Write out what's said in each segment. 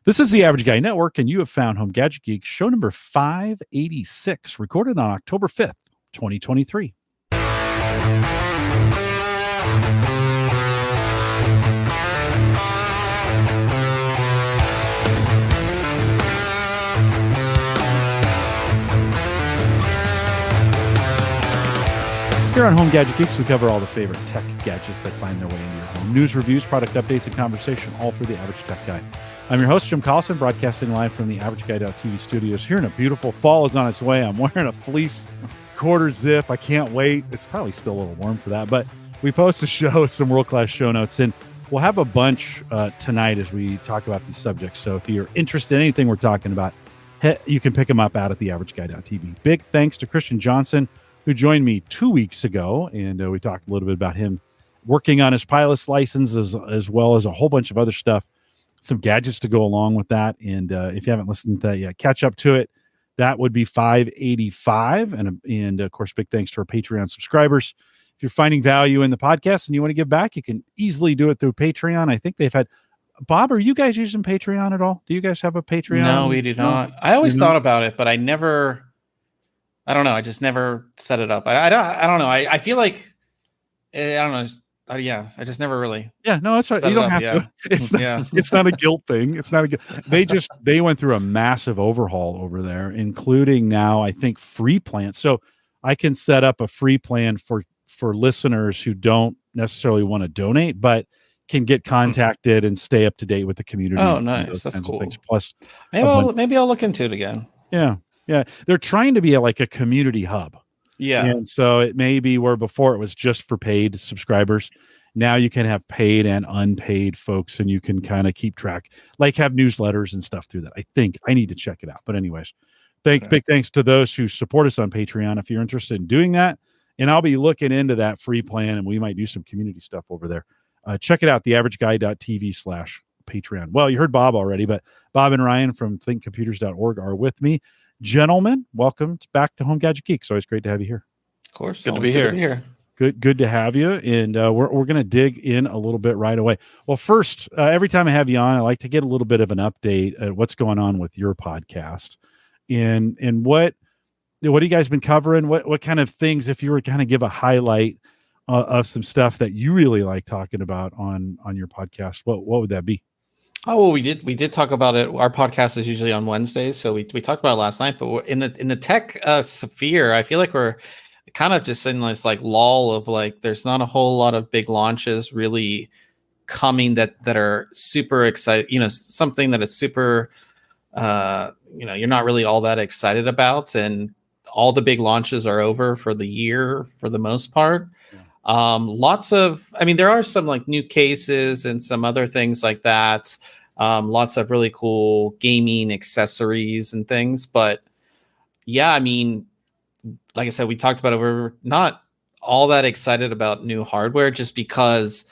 This is the Average Guy Network, and you have found Home Gadget Geeks, show number 586, recorded on October 5th, 2023. Here on Home Gadget Geeks, we cover all the favorite tech gadgets that find their way into your home. News, reviews, product updates, and conversation, all for the average tech guy. I'm your host, Jim Collison, broadcasting live from the AverageGuy.tv studios here in a beautiful fall is on its way. I'm wearing a fleece quarter zip. I can't wait. It's probably still a little warm for that, but we post a show with some world-class show notes, and we'll have a bunch tonight as we talk about these subjects. So if you're interested in anything we're talking about, you can pick them up out at the AverageGuy.tv. Big thanks to Christian Johnson, who joined me 2 weeks ago, and we talked a little bit about him working on his pilot's license as well as a whole bunch of other stuff, some gadgets to go along with that. And if you haven't listened to that yet, catch up to it. That would be 585. And of course, big thanks to our Patreon subscribers. If you're finding value in the podcast and you want to give back, you can easily do it through Patreon. I think they've had... Bob, are you guys using Patreon at all? Do you guys have a Patreon? No, we do not. I always thought about it, but I don't know. I just never set it up. I don't know. I feel like, I don't know. Yeah, I just never really. Yeah, no, that's right. You don't have to. It's not, it's not a guilt thing. It's not a guilt. They went through a massive overhaul over there, including now, I think, free plans. So I can set up a free plan for listeners who don't necessarily want to donate, but can get contacted and stay up to date with the community. Oh, nice. That's cool. Plus, maybe I'll look into it again. Yeah. Yeah, they're trying to be like a community hub. Yeah. And so it may be where before it was just for paid subscribers. Now you can have paid and unpaid folks, and you can kind of keep track, like have newsletters and stuff through that. I think I need to check it out. But anyways, big thanks to those who support us on Patreon if you're interested in doing that. And I'll be looking into that free plan, and we might do some community stuff over there. Check it out, theaverageguy.tv/Patreon. Well, you heard Bob already, but Bob and Ryan from thinkcomputers.org are with me. Gentlemen, welcome back to Home Gadget Geeks. Always great to have you here. Of course. Good to be here. Good to have you. And we're going to dig in a little bit right away. Well, first, every time I have you on, I like to get a little bit of an update at what's going on with your podcast. And what have you guys been covering? What kind of things, if you were to kind of give a highlight of some stuff that you really like talking about on your podcast, what would that be? Oh, well, we did talk about it. Our podcast is usually on Wednesdays, so we talked about it last night. But in the tech sphere, I feel like we're kind of just in this like lull of like there's not a whole lot of big launches really coming that are super excited. You know, something that is super, you're not really all that excited about, and all the big launches are over for the year for the most part. Yeah. There are some like new cases and some other things like that. Lots of really cool gaming accessories and things. But yeah, I mean, like I said, we talked about it. We're not all that excited about new hardware just because,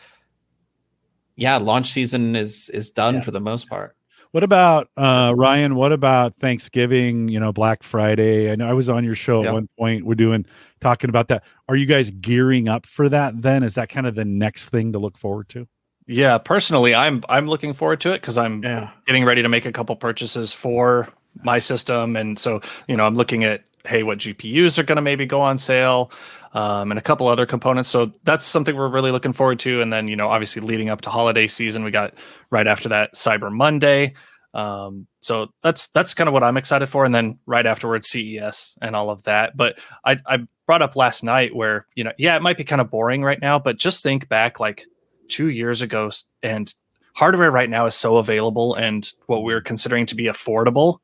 launch season is done for the most part. What about Ryan? What about Thanksgiving? Black Friday. I know I was on your show at one point. We're talking about that. Are you guys gearing up for that? Then is that kind of the next thing to look forward to? Yeah, personally, I'm looking forward to it because I'm getting ready to make a couple purchases for my system, and so I'm looking at what GPUs are going to maybe go on sale, and a couple other components. So that's something we're really looking forward to. And then obviously leading up to holiday season, we got right after that Cyber Monday. So that's kind of what I'm excited for. And then right afterwards, CES and all of that. But I brought up last night where it might be kind of boring right now, but just think back like 2 years ago, and hardware right now is so available and what we're considering to be affordable,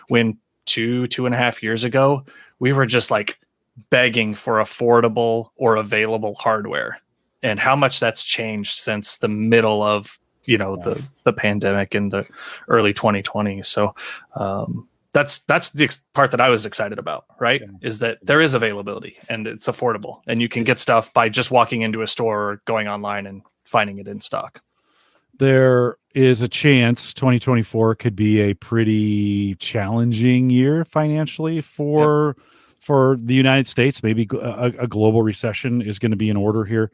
when 2.5 years ago we were just like begging for affordable or available hardware, and how much that's changed since the middle of the pandemic in the early 2020s. So that's the part that I was excited about, right? Is that there is availability and it's affordable, and you can get stuff by just walking into a store or going online and finding it in stock. There is a chance 2024 could be a pretty challenging year financially for the United States. Maybe a global recession is going to be in order here.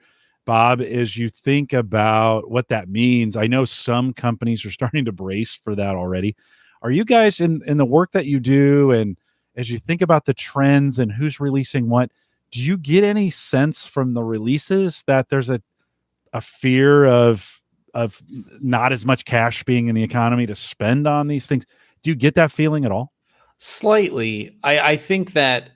Bob, as you think about what that means, I know some companies are starting to brace for that already. Are you guys in the work that you do, and as you think about the trends and who's releasing what, do you get any sense from the releases that there's a fear of not as much cash being in the economy to spend on these things? Do you get that feeling at all? Slightly. I think that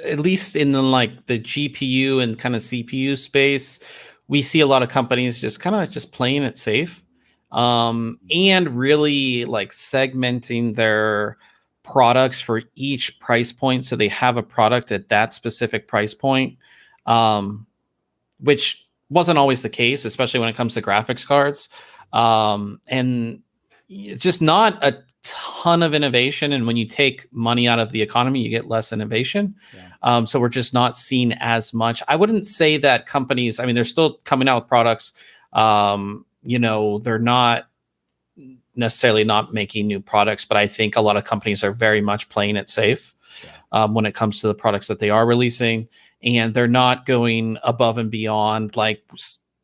at least in the like the GPU and kind of CPU space, we see a lot of companies just kind of just playing it safe, and really like segmenting their products for each price point, so they have a product at that specific price point, which wasn't always the case, especially when it comes to graphics cards, and it's just not a ton of innovation. And when you take money out of the economy, you get less innovation. Yeah. So we're just not seeing as much. I wouldn't say that companies, I mean, they're still coming out with products. They're not necessarily not making new products, but I think a lot of companies are very much playing it safe when it comes to the products that they are releasing. And they're not going above and beyond. Like,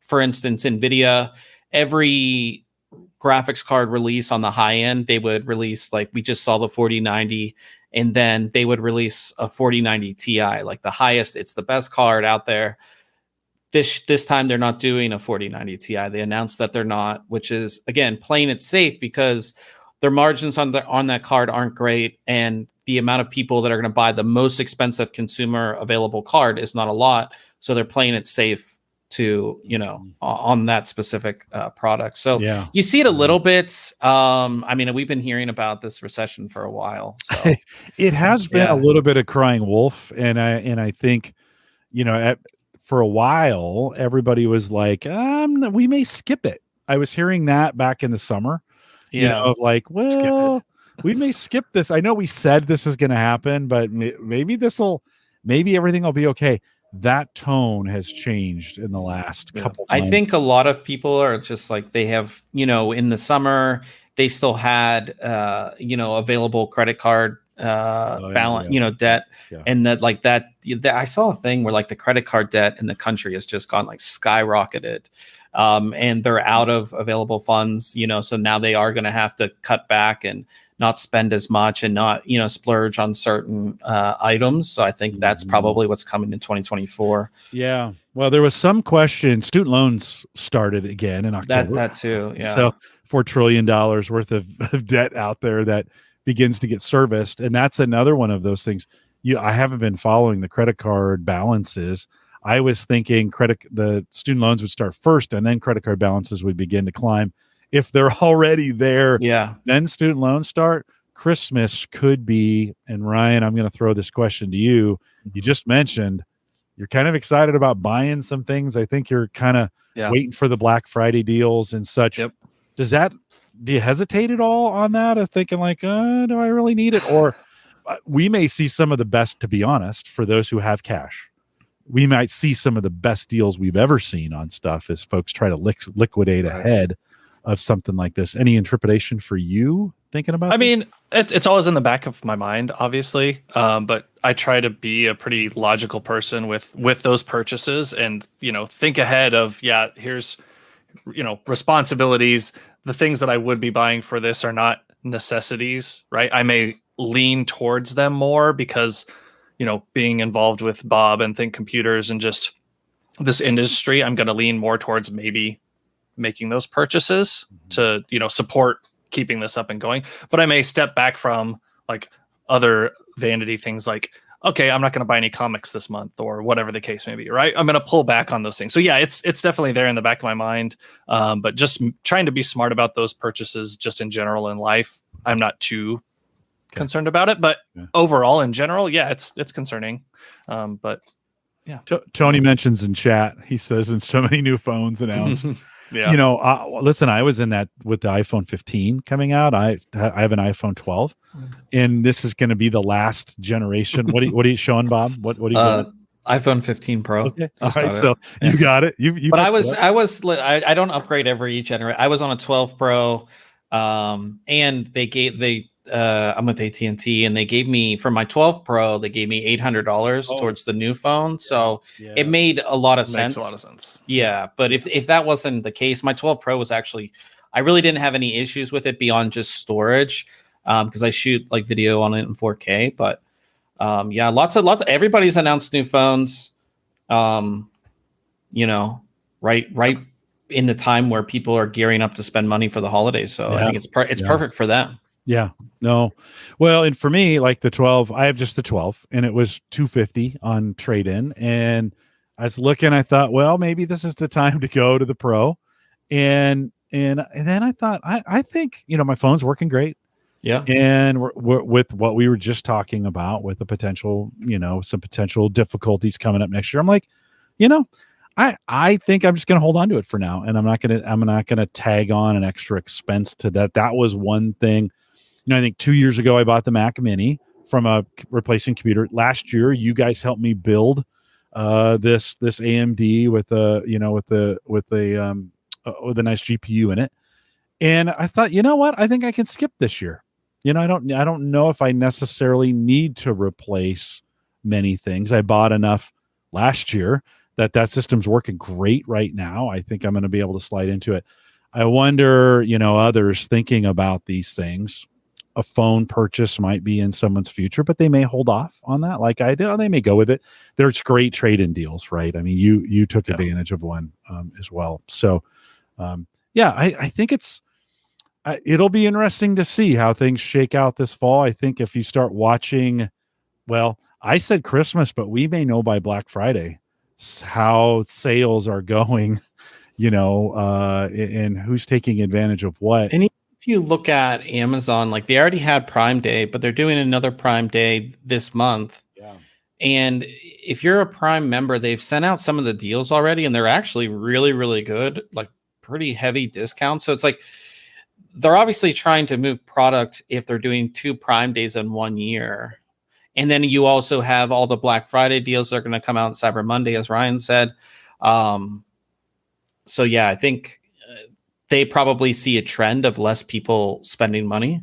for instance, Nvidia, every graphics card release on the high end, they would release, like we just saw the 4090, and then they would release a 4090 Ti, like the highest, it's the best card out there. This time they're not doing a 4090 Ti. They announced that they're not, which is again playing it safe because their margins on that card aren't great, and the amount of people that are going to buy the most expensive consumer available card is not a lot. So they're playing it safe to, on that specific product. So you see it a little bit. I mean, we've been hearing about this recession for a while. So it has been a little bit of crying wolf. And I think, for a while, everybody was like, we may skip it. I was hearing that back in the summer, of like, well, we may skip this. I know we said this is going to happen, but maybe everything will be okay. That tone has changed in the last couple months. I think a lot of people are just like, they have, in the summer, they still had, available credit card balance, debt. Yeah. And that I saw a thing where like the credit card debt in the country has just gone like skyrocketed. And they're out of available funds, so now they are going to have to cut back and not spend as much and not, splurge on certain items. So I think that's probably what's coming in 2024. Yeah. Well, there was some question. Student loans started again in October. That too. Yeah. So $4 trillion worth of debt out there that begins to get serviced. And that's another one of those things. I haven't been following the credit card balances. I was thinking the student loans would start first and then credit card balances would begin to climb. If they're already there, then student loans start. Christmas could be, and Ryan, I'm going to throw this question to you. You just mentioned you're kind of excited about buying some things. I think you're kind of waiting for the Black Friday deals and such. Yep. Do you hesitate at all on that, of thinking like, do I really need it? Or we may see some of the best, to be honest, for those who have cash. We might see some of the best deals we've ever seen on stuff as folks try to liquidate ahead of something like this. Any intrepidation for you thinking about I mean, it's always in the back of my mind, obviously. But I try to be a pretty logical person with those purchases and, think ahead of, here's, responsibilities. The things that I would be buying for this are not necessities, right? I may lean towards them more because, being involved with Bob and ThinkComputers and just this industry, I'm going to lean more towards maybe making those purchases to, support keeping this up and going. But I may step back from like other vanity things like, okay, I'm not going to buy any comics this month or whatever the case may be, right? I'm going to pull back on those things. So it's definitely there in the back of my mind. But just trying to be smart about those purchases just in general in life. I'm not too concerned about it, but overall in general, it's concerning. But yeah. Tony mentions in chat, he says, in so many new phones announced. Listen, I was in that with the iPhone 15 coming out. I have an iPhone 12, and this is going to be the last generation. What are you showing, Bob? What are you got? iPhone 15 Pro. Okay, all right. So you got it. But I don't upgrade every generation. I was on a 12 Pro, and I'm with AT&T, and they gave me, for my 12 Pro, they gave me $800 towards the new phone. So it made a lot of sense. Makes a lot of sense. Yeah, but if that wasn't the case, my 12 Pro was actually, I really didn't have any issues with it beyond just storage, because I shoot like video on it in 4K. But yeah, lots of everybody's announced new phones. You know, right in the time where people are gearing up to spend money for the holidays. So I think it's perfect for them. Yeah, no. Well, and for me, like the 12, I have just the 12 and it was $250 on trade-in. And I was looking, I thought, well, maybe this is the time to go to the Pro. And then I thought, I think, you know, my phone's working great. Yeah. And we're with what we were just talking about with the potential, you know, some potential difficulties coming up next year. I'm like, you know, I think I'm just going to hold on to it for now. And I'm not going to tag on an extra expense to that. That was one thing. You know, I think 2 years ago, I bought the Mac Mini from a replacing computer. Last year, you guys helped me build this AMD with a nice GPU in it. And I thought, you know what? I think I can skip this year. You know, I don't know if I necessarily need to replace many things. I bought enough last year that system's working great right now. I think I'm going to be able to slide into it. I wonder, you know, others thinking about these things. A phone purchase might be in someone's future, but they may hold off on that like I do. They may go with it. There's great trade-in deals, right? I mean, you took advantage of one as well. So, yeah, I think it'll be interesting to see how things shake out this fall. I think if you start watching, well, I said Christmas, but we may know by Black Friday how sales are going, you know, and who's taking advantage of what. And if you look at Amazon, like they already had Prime Day, but they're doing another Prime Day this month. Yeah. And if you're a Prime member, they've sent out some of the deals already, and they're actually really, really good, like pretty heavy discounts. So it's like they're obviously trying to move product if they're doing 2 Prime Days in 1 year. And then you also have all the Black Friday deals that are going to come out on Cyber Monday, as Ryan said. So yeah, I think they probably see a trend of less people spending money.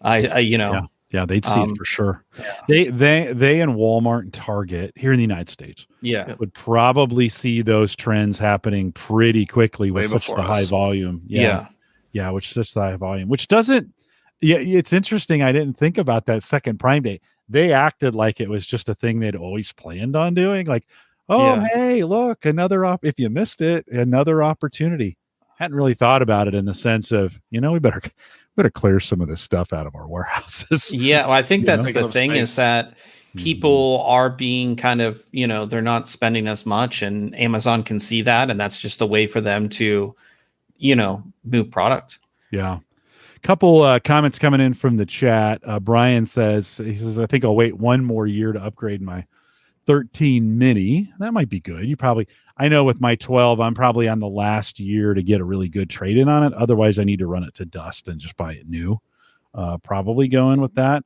Yeah, they'd see it for sure. Yeah. They and Walmart and Target here in the United States, would probably see those trends happening pretty quickly with such the high volume. Yeah, which such the high volume, which doesn't. Yeah, it's interesting. I didn't think about that second Prime Day. They acted like it was just a thing they'd always planned on doing. Like, hey, look, if you missed it, another opportunity. Hadn't really thought about it in the sense of, you know, we better clear some of this stuff out of our warehouses. Yeah, well, I think that's the thing is that people are being kind of, you know, they're not spending as much, and Amazon can see that, and that's just a way for them to, you know, move product. Yeah. Couple comments coming in from the chat. Brian says, I think I'll wait 1 more year to upgrade my 13 mini. That might be good. I know with my 12, I'm probably on the last year to get a really good trade-in on it. Otherwise, I need to run it to dust and just buy it new. Probably going with that.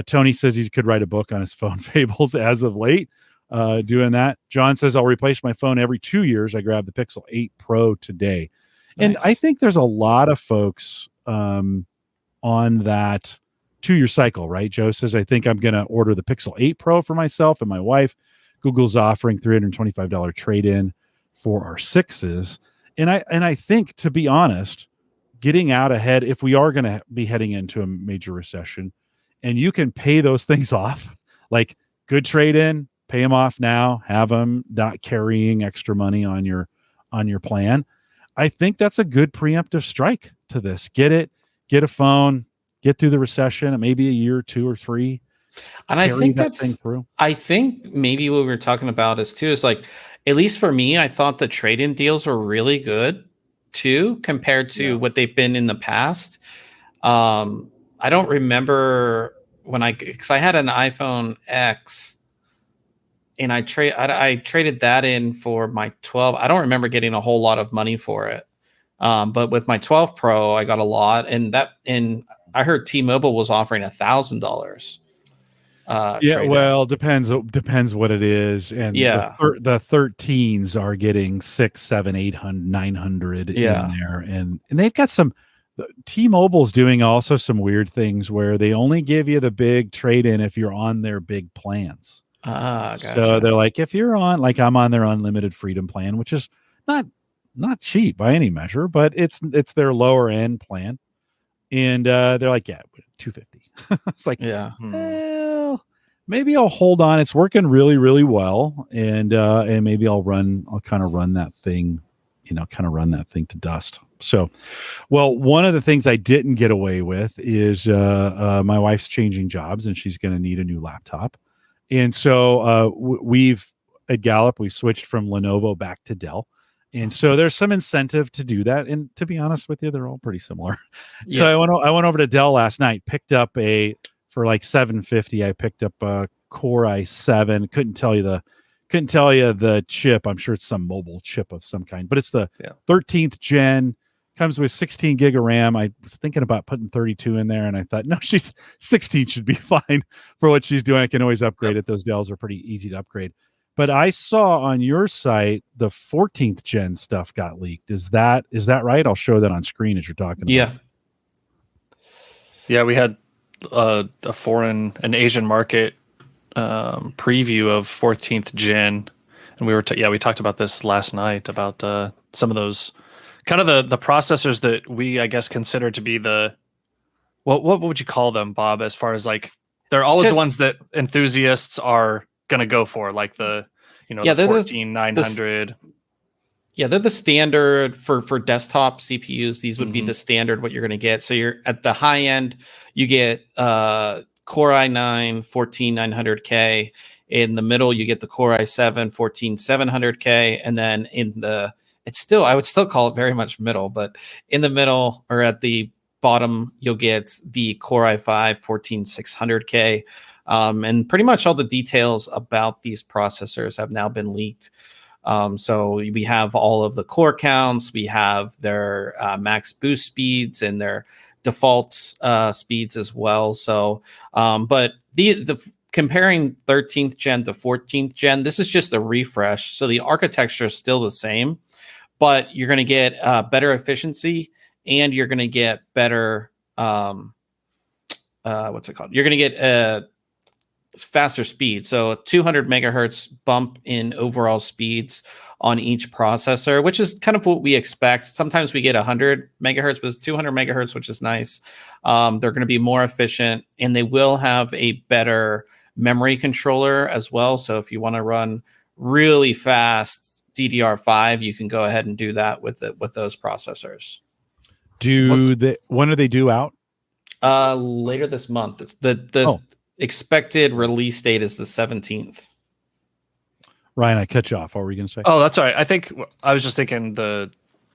Tony says he could write a book on his phone fables as of late, doing that. John says, I'll replace my phone every 2 years. I grabbed the Pixel 8 Pro today. Nice. And I think there's a lot of folks on that 2-year cycle, right? Joe says, I think I'm going to order the Pixel 8 Pro for myself and my wife. Google's offering $325 trade-in for our 6s. And I think, to be honest, getting out ahead, if we are going to be heading into a major recession, and you can pay those things off, like good trade-in, pay them off now, have them not carrying extra money on your plan. I think that's a good preemptive strike to this. Get a phone, get through the recession, and maybe a year or 2 or 3. And I think I think maybe what we were talking about is like, at least for me, I thought the trade-in deals were really good too, compared to what they've been in the past. I don't remember because I had an iPhone X, and I traded that in for my 12. I don't remember getting a whole lot of money for it. But with my 12 Pro, I got a lot, and I heard T-Mobile was offering $1,000. Well, depends what it is, and the 13s are getting 600, 700, 800, 900 in there, and they've got some. T-Mobile's doing also some weird things where they only give you the big trade-in if you're on their big plans. Gotcha. So they're like, if you're on, like I'm on their unlimited freedom plan, which is not cheap by any measure, but it's their lower end plan. And they're like, yeah, $250. It's like, yeah, well, maybe I'll hold on. It's working really, really well. And maybe I'll kind of run that thing, to dust. So, well, one of the things I didn't get away with is my wife's changing jobs and she's going to need a new laptop. And so we've switched from Lenovo back to Dell. And so there's some incentive to do that. And to be honest with you, they're all pretty similar. Yeah. So I went over to Dell last night, picked up for like $750. I picked up a Core i7. Couldn't tell you the chip. I'm sure it's some mobile chip of some kind, but it's the 13th gen. Comes with 16 gig of RAM. I was thinking about putting 32 in there, and I thought, no, 16 should be fine for what she's doing. I can always upgrade it. Those Dells are pretty easy to upgrade. But I saw on your site the 14th gen stuff got leaked. Is that right? I'll show that on screen as you're talking about. Yeah, we had an Asian market preview of 14th gen, and we talked about this last night about some of those kind of the processors that we, I guess, consider to be what would you call them, Bob? As far as like, they're always the ones that enthusiasts are gonna go for, like the 14900. They're the standard for desktop CPUs. These would be the standard what you're going to get. So you're at the high end, you get Core i9 14900K. In the middle, you get the Core i7 14700K, and then I would still call it very much middle, but in the middle or at the bottom, you'll get the Core i5 14600K. And pretty much all the details about these processors have now been leaked. So we have all of the core counts, we have their max boost speeds and their default speeds as well. So, but the comparing 13th gen to 14th gen, this is just a refresh. So the architecture is still the same, but you're going to get better efficiency and you're going to get better, what's it called? You're going to get faster speed. So a 200 megahertz bump in overall speeds on each processor, which is kind of what we expect. Sometimes we get 100 megahertz, but it's 200 megahertz, which is nice. They're going to be more efficient, and they will have a better memory controller as well. So if you want to run really fast DDR5, you can go ahead and do that with those processors. When are they due out? Later this month. It's the expected release date is the 17th. Ryan, I cut you off. What were you going to say? Oh, that's all right. I think I was just thinking the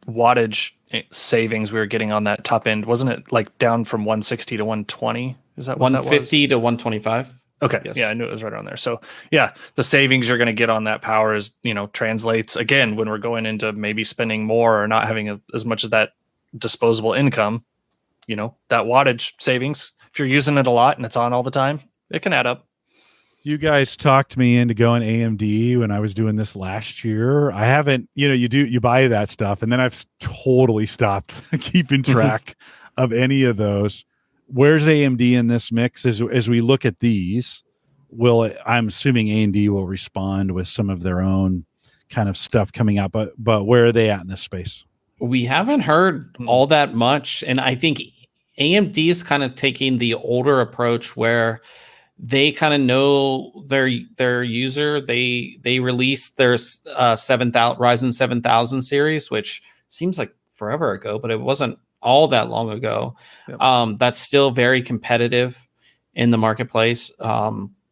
wattage savings we were getting on that top end, wasn't it like down from 160 to 120? Is that what that was? 150 to 125. Okay. Yes. Yeah, I knew it was right around there. So yeah, the savings you're going to get on that power is, translates again when we're going into maybe spending more or not having as much of that disposable income. That wattage savings, if you're using it a lot and it's on all the time, it can add up. You guys talked me into going AMD when I was doing this last year. I haven't, you buy that stuff, and then I've totally stopped keeping track of any of those. Where's AMD in this mix as we look at these? I'm assuming AMD will respond with some of their own kind of stuff coming out, but where are they at in this space? We haven't heard all that much, and I think AMD is kind of taking the older approach where they kind of know their user. They released their Ryzen 7000 series, which seems like forever ago, but it wasn't all that long ago. Yep. That's still very competitive in the marketplace.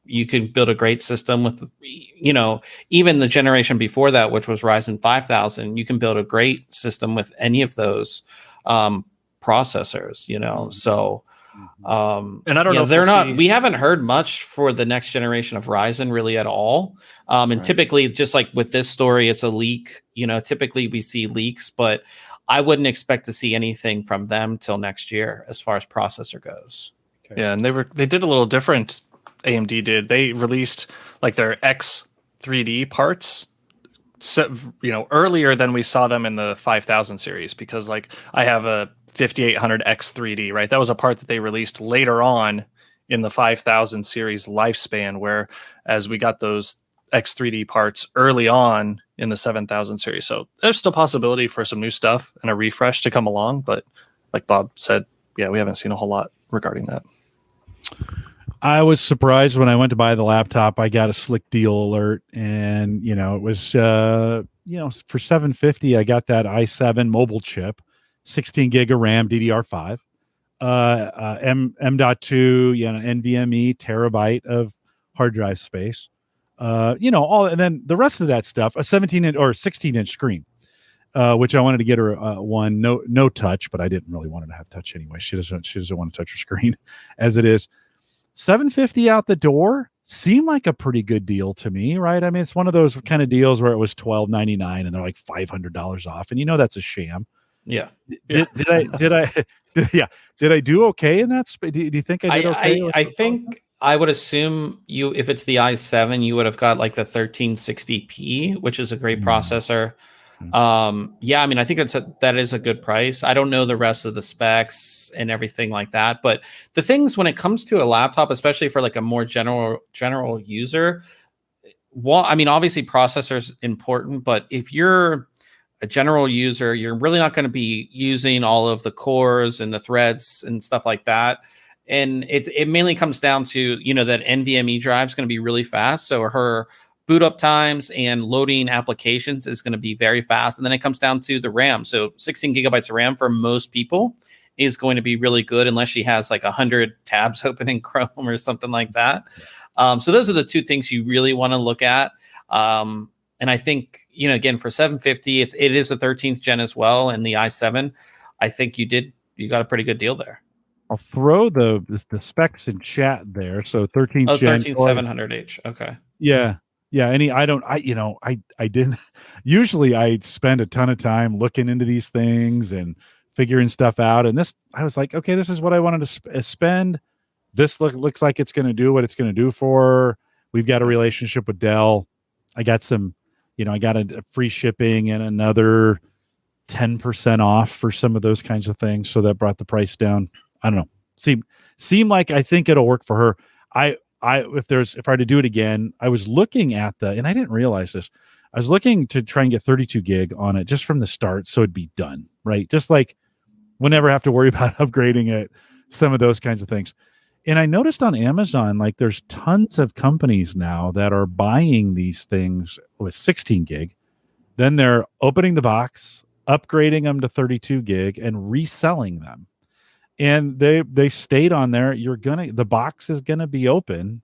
You can build a great system with, even the generation before that, which was Ryzen 5000. You can build a great system with any of those processors. So. And I don't know if we haven't heard much for the next generation of Ryzen really at all. And typically, just like with this story, it's a leak. Typically we see leaks, but I wouldn't expect to see anything from them till next year as far as processor goes. Okay. Yeah, and they did a little different. AMD did. They released like their X3D parts, earlier than we saw them in the 5000 series, because like I have a 5800X3D, right? That was a part that they released later on in the 5000 series lifespan, where as we got those X3D parts early on in the 7000 series. So there's still possibility for some new stuff and a refresh to come along. But like Bob said, yeah, we haven't seen a whole lot regarding that. I was surprised when I went to buy the laptop. I got a slick deal alert, and it was for $750. I got that i7 mobile chip, 16 gig of RAM, DDR5, M.2, NVMe, terabyte of hard drive space, all, and then the rest of that stuff, a 17-inch or 16-inch screen, which I wanted to get her one, no touch, but I didn't really want her to have touch anyway. She doesn't want to touch her screen as it is. $750 out the door seemed like a pretty good deal to me, right? I mean, it's one of those kind of deals where it was $12.99 and they're like $500 off, and that's a sham. Yeah. Did I do okay in that? Do you think I did okay? I think I would assume if it's the i7, you would have got like the 1360p, which is a great processor. I mean, I think that is a good price. I don't know the rest of the specs and everything like that, but the things when it comes to a laptop, especially for like a more general user, I mean, obviously processor's important, but if you're a general user, you're really not going to be using all of the cores and the threads and stuff like that. And it mainly comes down to, that NVMe drive is going to be really fast. So her boot up times and loading applications is going to be very fast. And then it comes down to the RAM. So 16 gigabytes of RAM for most people is going to be really good, unless she has like 100 tabs open in Chrome or something like that. So those are the two things you really want to look at. And I think, again, for $750, it is the 13th gen as well. And the i7, I think you got a pretty good deal there. I'll throw the specs in chat there. So 13th gen. 13700H. Okay. Yeah. Yeah. I didn't usually I spend a ton of time looking into these things and figuring stuff out. And I was like, okay, this is what I wanted to spend. This looks like it's going to do what it's going to do for her. We've got a relationship with Dell. I got some, I got a free shipping and another 10% off for some of those kinds of things. So that brought the price down. I don't know. Seem like I think it'll work for her. If I were to do it again, I was looking at and I didn't realize this. I was looking to try and get 32 gig on it just from the start, so it'd be done, right? Just like we'll never have to worry about upgrading it, some of those kinds of things. And I noticed on Amazon, like there's tons of companies now that are buying these things with 16 gig. Then they're opening the box, upgrading them to 32 gig and reselling them. And they stayed on there. The box is gonna be open,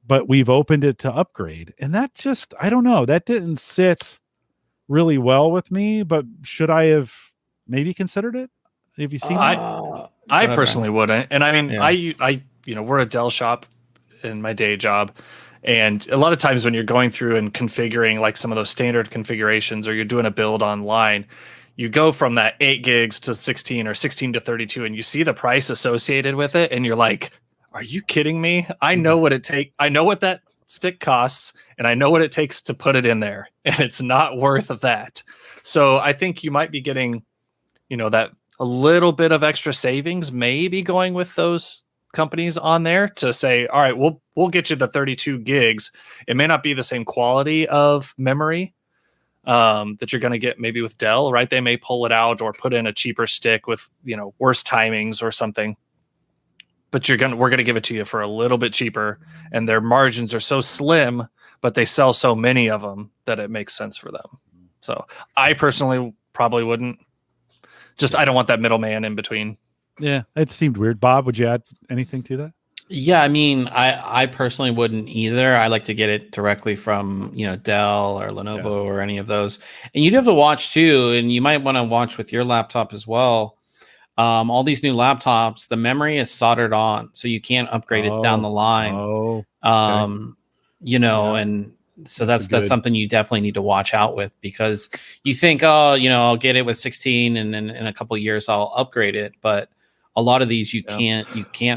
but we've opened it to upgrade. And that just, I don't know, that didn't sit really well with me. But should I have maybe considered it? Have you seen that? I personally wouldn't. And I mean, I we're a Dell shop in my day job. And a lot of times when you're going through and configuring like some of those standard configurations, or you're doing a build online, you go from that 8 gigs to 16 or 16 to 32, and you see the price associated with it. And you're like, are you kidding me? I know what that stick costs, and I know what it takes to put it in there, and it's not worth that. So I think you might be getting, that a little bit of extra savings, maybe going with those companies on there to say, all right, we'll get you the 32 gigs. It may not be the same quality of memory that you're going to get maybe with Dell, right? They may pull it out or put in a cheaper stick with, worse timings or something. But we're going to give it to you for a little bit cheaper, and their margins are so slim, but they sell so many of them that it makes sense for them. So I personally probably wouldn't. I don't want that middleman in between. Yeah, it seemed weird. Bob, would you add anything to that? Yeah, I mean, I personally wouldn't either. I like to get it directly from, Dell or Lenovo or any of those. And you'd have to watch too, and you might want to watch with your laptop as well. All these new laptops, the memory is soldered on, so you can't upgrade it down the line. And so that's something you definitely need to watch out with, because you think, I'll get it with 16 and then in a couple of years I'll upgrade it. But a lot of these you can't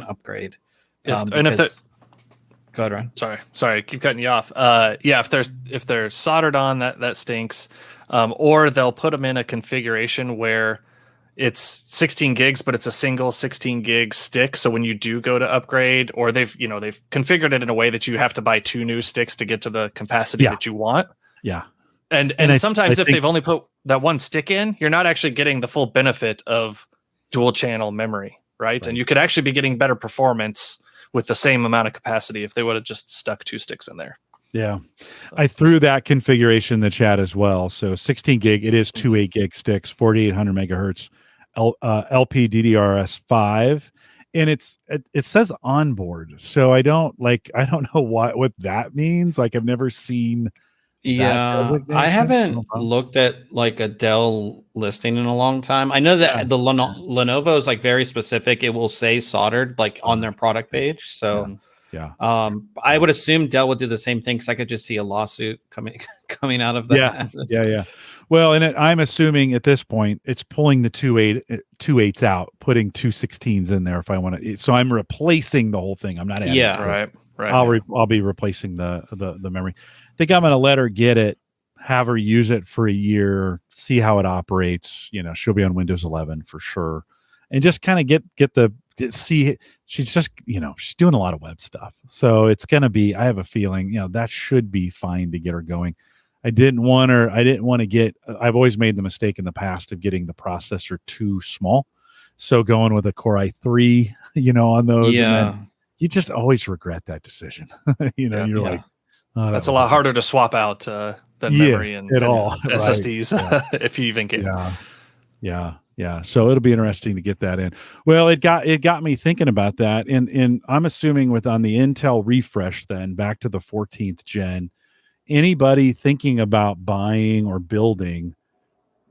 upgrade. Go ahead, Ryan. Sorry, I keep cutting you off. If they're soldered on, that stinks. Or they'll put them in a configuration where it's 16 gigs, but it's a single 16 gig stick. So when you do go to upgrade, or they've configured it in a way that you have to buy 2 new sticks to get to the capacity that you want. Yeah. And sometimes if they've only put that one stick in, you're not actually getting the full benefit of dual channel memory, right? And you could actually be getting better performance with the same amount of capacity if they would have just stuck 2 sticks in there. Yeah. So. I threw that configuration in the chat as well. So 16 gig, it is 2 8 gig sticks, 4800 megahertz, LPDDR5, and it says onboard. So I don't know what that means. Like, I've never seen. Yeah, I haven't looked at like a Dell listing in a long time. I know that the Lenovo is like very specific. It will say soldered like on their product page. So I would assume Dell would do the same thing, because I could just see a lawsuit coming out of that. Yeah. Well, and I'm assuming at this point it's pulling the 2 8s out, putting 2 16s in there if I want to. So I'm replacing the whole thing. I'm not adding. Right. I'll be replacing the memory. I think I'm going to let her get it, have her use it for a year, see how it operates. She'll be on Windows 11 for sure, and just kind of see. She's just she's doing a lot of web stuff, so it's going to be. I have a feeling that should be fine to get her going. I didn't want to get. I've always made the mistake in the past of getting the processor too small, so going with a Core i3, on those. Yeah. And then you just always regret that decision. You're like, oh, that's a lot harder to swap out than memory and SSDs if you even get. Yeah. So it'll be interesting to get that in. Well, it got me thinking about that, and I'm assuming on the Intel refresh, then back to the 14th gen, anybody thinking about buying or building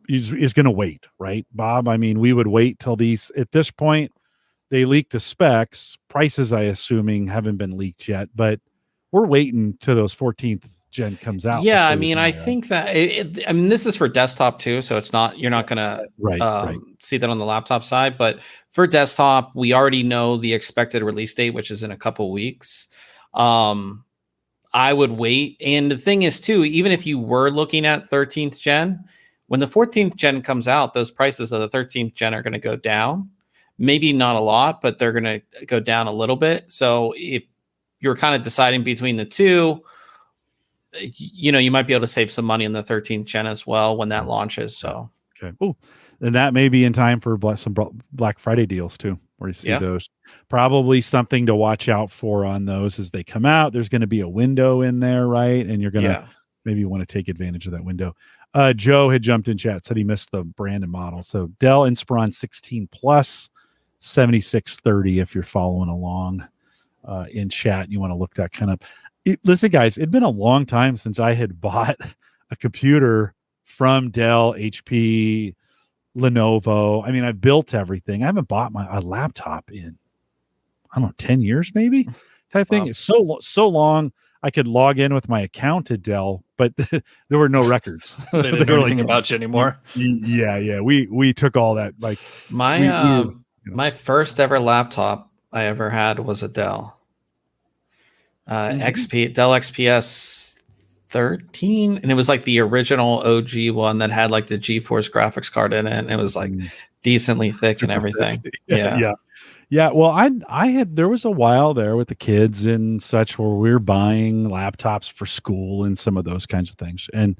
is going to wait, right, Bob? I mean, we would wait till these. At this point, they leaked the specs. Prices, I assuming, haven't been leaked yet, but we're waiting till those 14th gen comes out. Yeah, I mean, I think that this is for desktop too, so it's not, you're not going to see that on the laptop side, but for desktop, we already know the expected release date, which is in a couple weeks. I would wait. And the thing is too, even if you were looking at 13th gen, when the 14th gen comes out, those prices of the 13th gen are going to go down. Maybe not a lot, but they're going to go down a little bit. So if you're kind of deciding between the two, you might be able to save some money on the 13th gen as well when that launches. So, okay. Oh, and that may be in time for some Black Friday deals too, where you see those. Probably something to watch out for on those as they come out. There's going to be a window in there, right? And you're going to maybe want to take advantage of that window. Joe had jumped in chat, said he missed the brand and model. So Dell Inspiron 16 Plus 7630, if you're following along in chat, you want to look that kind of. Listen, guys, it'd been a long time since I had bought a computer from Dell, HP, Lenovo. I mean, I built everything. I haven't bought a laptop in, I don't know, 10 years maybe type thing. It's so long. I could log in with my account at Dell, but there were no records. They didn't know anything about you anymore. Yeah. We took all that. Like my first ever laptop I ever had was a Dell. Dell XPS 13, and it was like the original OG one that had like the GeForce graphics card in it, and it was like decently thick and everything. Yeah. Well, I had, there was a while there with the kids and such where we were buying laptops for school and some of those kinds of things, and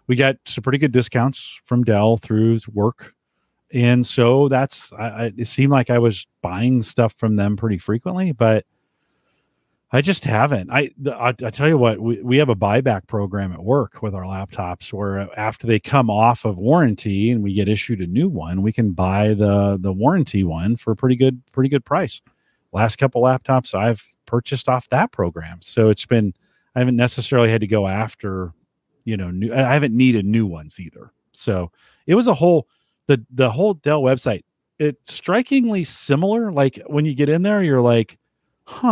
we got some pretty good discounts from Dell through work, and so it seemed like I was buying stuff from them pretty frequently, but I just haven't. I tell you what, we have a buyback program at work with our laptops where after they come off of warranty and we get issued a new one, we can buy the warranty one for a pretty good price. Last couple laptops I've purchased off that program. So I haven't necessarily had to go after, new. I haven't needed new ones either. So it was the whole Dell website. It's strikingly similar. Like when you get in there, you're like,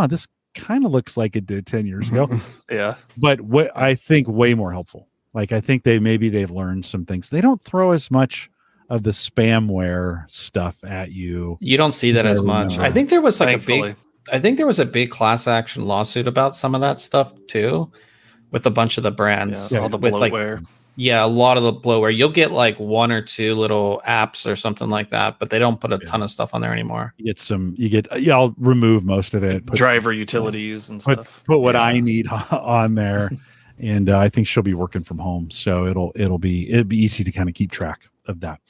this kind of looks like it did 10 years ago. Yeah. But what I think way more helpful. Like I think they've learned some things. They don't throw as much of the spamware stuff at you. You don't see that as much. I think there was a big class action lawsuit about some of that stuff too, with a bunch of the brands. All the bloatware. Yeah, a lot of the bloatware. You'll get like one or two little apps or something like that, but they don't put a ton of stuff on there anymore. I'll remove most of it. Driver utilities and stuff. Put what I need on there. And I think she'll be working from home. So it'll be easy to kind of keep track of that.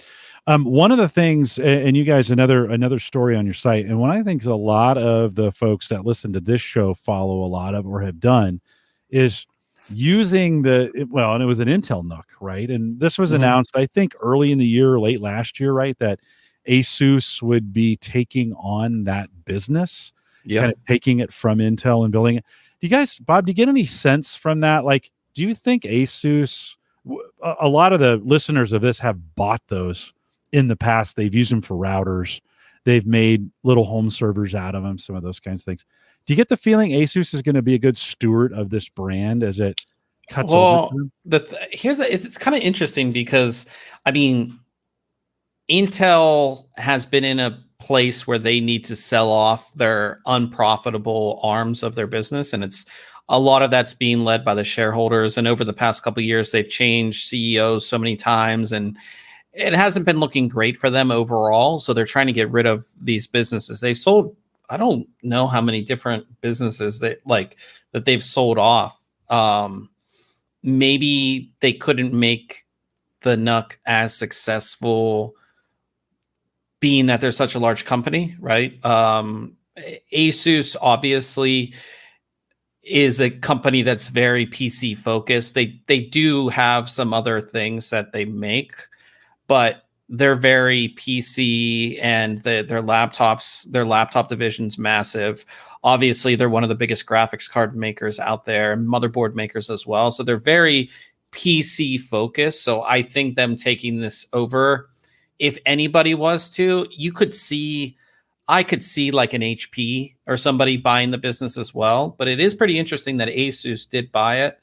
One of the things, and you guys, another story on your site, and one I think a lot of the folks that listen to this show follow a lot of or have done is using and it was an Intel NUC, right? And this was announced, I think, early in the year, late last year, right? That Asus would be taking on that business, kind of taking it from Intel and building it. Do you guys, Bob, do you get any sense from that? Like, do you think Asus, a lot of the listeners of this have bought those in the past. They've used them for routers. They've made little home servers out of them, some of those kinds of things. Do you get the feeling Asus is going to be a good steward of this brand as it cuts over? It's kind of interesting because, I mean, Intel has been in a place where they need to sell off their unprofitable arms of their business, and it's a lot of that's being led by the shareholders. And over the past couple of years, they've changed CEOs so many times, and it hasn't been looking great for them overall. So they're trying to get rid of these businesses. They've sold, I don't know how many different businesses that they've sold off. Maybe they couldn't make the NUC as successful, being that they're such a large company, right? Asus obviously is a company that's very PC focused. They do have some other things that they make, but they're very PC, and their laptop division's massive. Obviously, they're one of the biggest graphics card makers out there, motherboard makers as well. So they're very PC focused. So I think them taking this over, if anybody was to, I could see like an HP or somebody buying the business as well. But it is pretty interesting that Asus did buy it.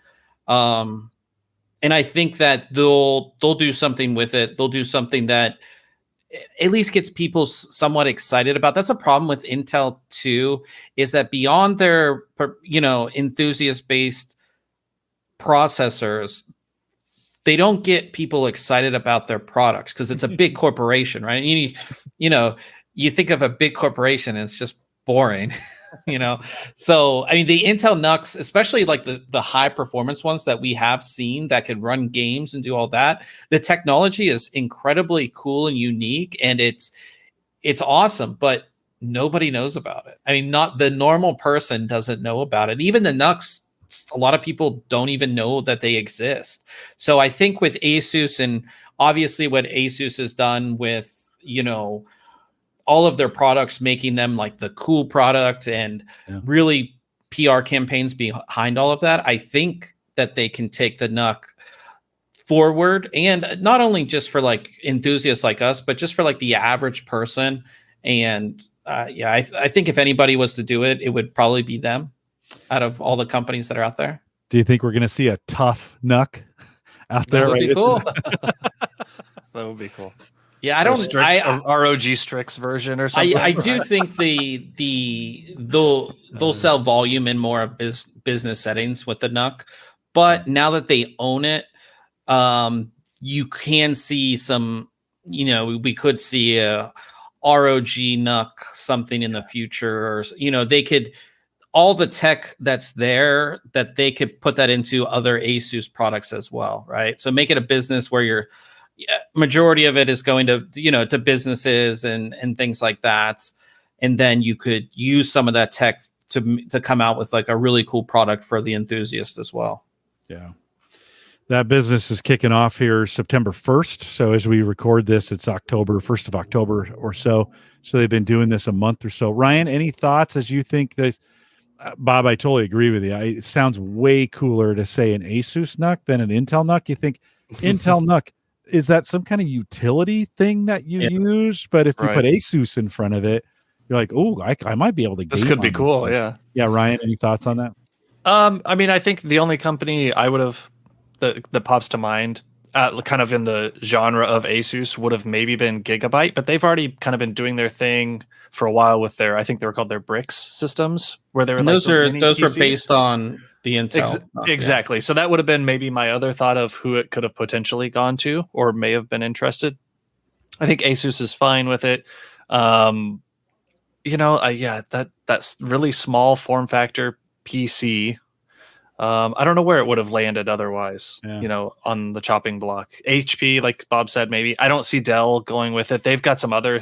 And I think that they'll do something with it. They'll do something that at least gets people somewhat excited about. That's a problem with Intel too, is that beyond their, enthusiast-based processors, they don't get people excited about their products because it's a big corporation, right? You think of a big corporation and it's just boring, So, I mean, the Intel NUCs, especially like the high performance ones that we have seen that can run games and do all that, the technology is incredibly cool and unique, and it's awesome, but nobody knows about it. I mean, not the normal person doesn't know about it. Even the NUCs, a lot of people don't even know that they exist. So I think with Asus, and obviously what Asus has done with, all of their products, making them like the cool product, and really PR campaigns behind all of that, I think that they can take the NUC forward, and not only just for like enthusiasts like us, but just for like the average person. And I think if anybody was to do it, it would probably be them out of all the companies that are out there. Do you think we're going to see a tough NUC out there? That would be cool. That would be cool. Yeah, I don't. ROG Strix version or something. I do think they'll sell volume in more of business settings with the NUC, but now that they own it, you can see some. We could see a ROG NUC something in the future, or they could. All the tech that's there, that they could put that into other Asus products as well, right? So make it a business where your majority of it is going to, to businesses and things like that. And then you could use some of that tech to come out with like a really cool product for the enthusiast as well. Yeah. That business is kicking off here September 1st. So as we record this, it's October, 1st of October or so. So they've been doing this a month or so. Ryan, any thoughts as you think this? Bob, I totally agree with you. It sounds way cooler to say an Asus NUC than an Intel NUC. You think Intel NUC, is that some kind of utility thing that you use? But if you put Asus in front of it, you're like, oh, I might be able to. This could be cool. Yeah. Yeah. Ryan, any thoughts on that? I mean, I think the only company I would have that pops to mind, kind of in the genre of Asus, would have maybe been Gigabyte, but they've already kind of been doing their thing for a while with I think they were called their Bricks systems, where they were those were based on the Intel. Exactly. So that would have been maybe my other thought of who it could have potentially gone to or may have been interested. I think Asus is fine with it. That's really small form factor PC. I don't know where it would have landed otherwise, on the chopping block. HP, like Bob said, maybe. I don't see Dell going with it. They've got some other,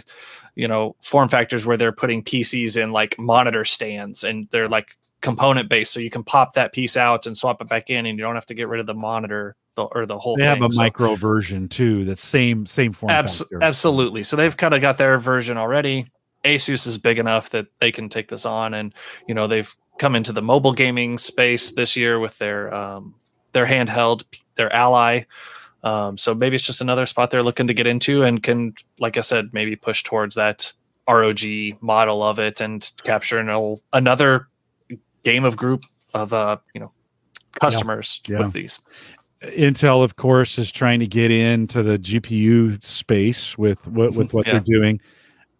form factors where they're putting PCs in like monitor stands and they're like component based. So you can pop that piece out and swap it back in and you don't have to get rid of the monitor or the whole thing. They have a micro version too. That's same form factor. Absolutely. So they've kind of got their version already. Asus is big enough that they can take this on, and they've come into the mobile gaming space this year with their handheld, their Ally. So maybe it's just another spot they're looking to get into and can, like I said, maybe push towards that ROG model of it and capture another game of group of customers with these. Intel, of course, is trying to get into the GPU space with what they're doing.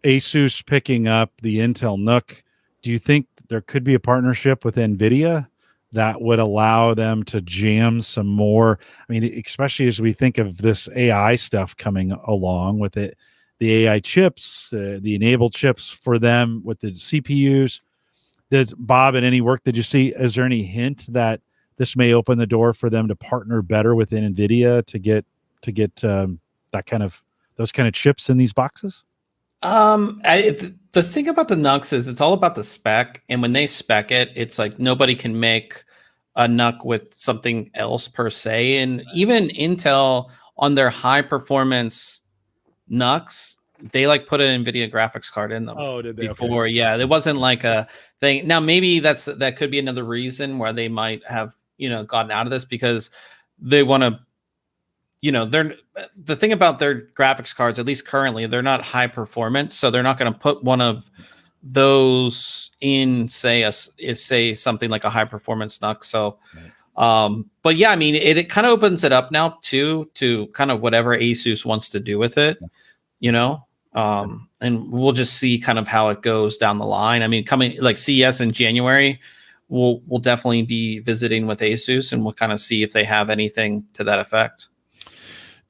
Asus picking up the Intel NUC. Do you think there could be a partnership with Nvidia that would allow them to jam some more? I mean, especially as we think of this AI stuff coming along with it, the AI chips, the enabled chips for them with the CPUs. Does Bob, in any work that you see, is there any hint that this may open the door for them to partner better with Nvidia to get those kind of chips in these boxes? The thing about the NUCs is it's all about the spec, and when they spec it, it's like nobody can make a NUC with something else per se. And even Intel on their high performance NUCs, they like put an Nvidia graphics card in them. Oh, did they? Before? Okay. Yeah, it wasn't like a thing. Now maybe that could be another reason why they might have gotten out of this, because they want to. They're the thing about their graphics cards, at least currently, they're not high performance, so they're not going to put one of those in, say something like a high performance NUC. So, but yeah, I mean, it kind of opens it up now too to kind of whatever Asus wants to do with it, and we'll just see kind of how it goes down the line. I mean, coming like CES in January, we'll definitely be visiting with Asus, and we'll kind of see if they have anything to that effect.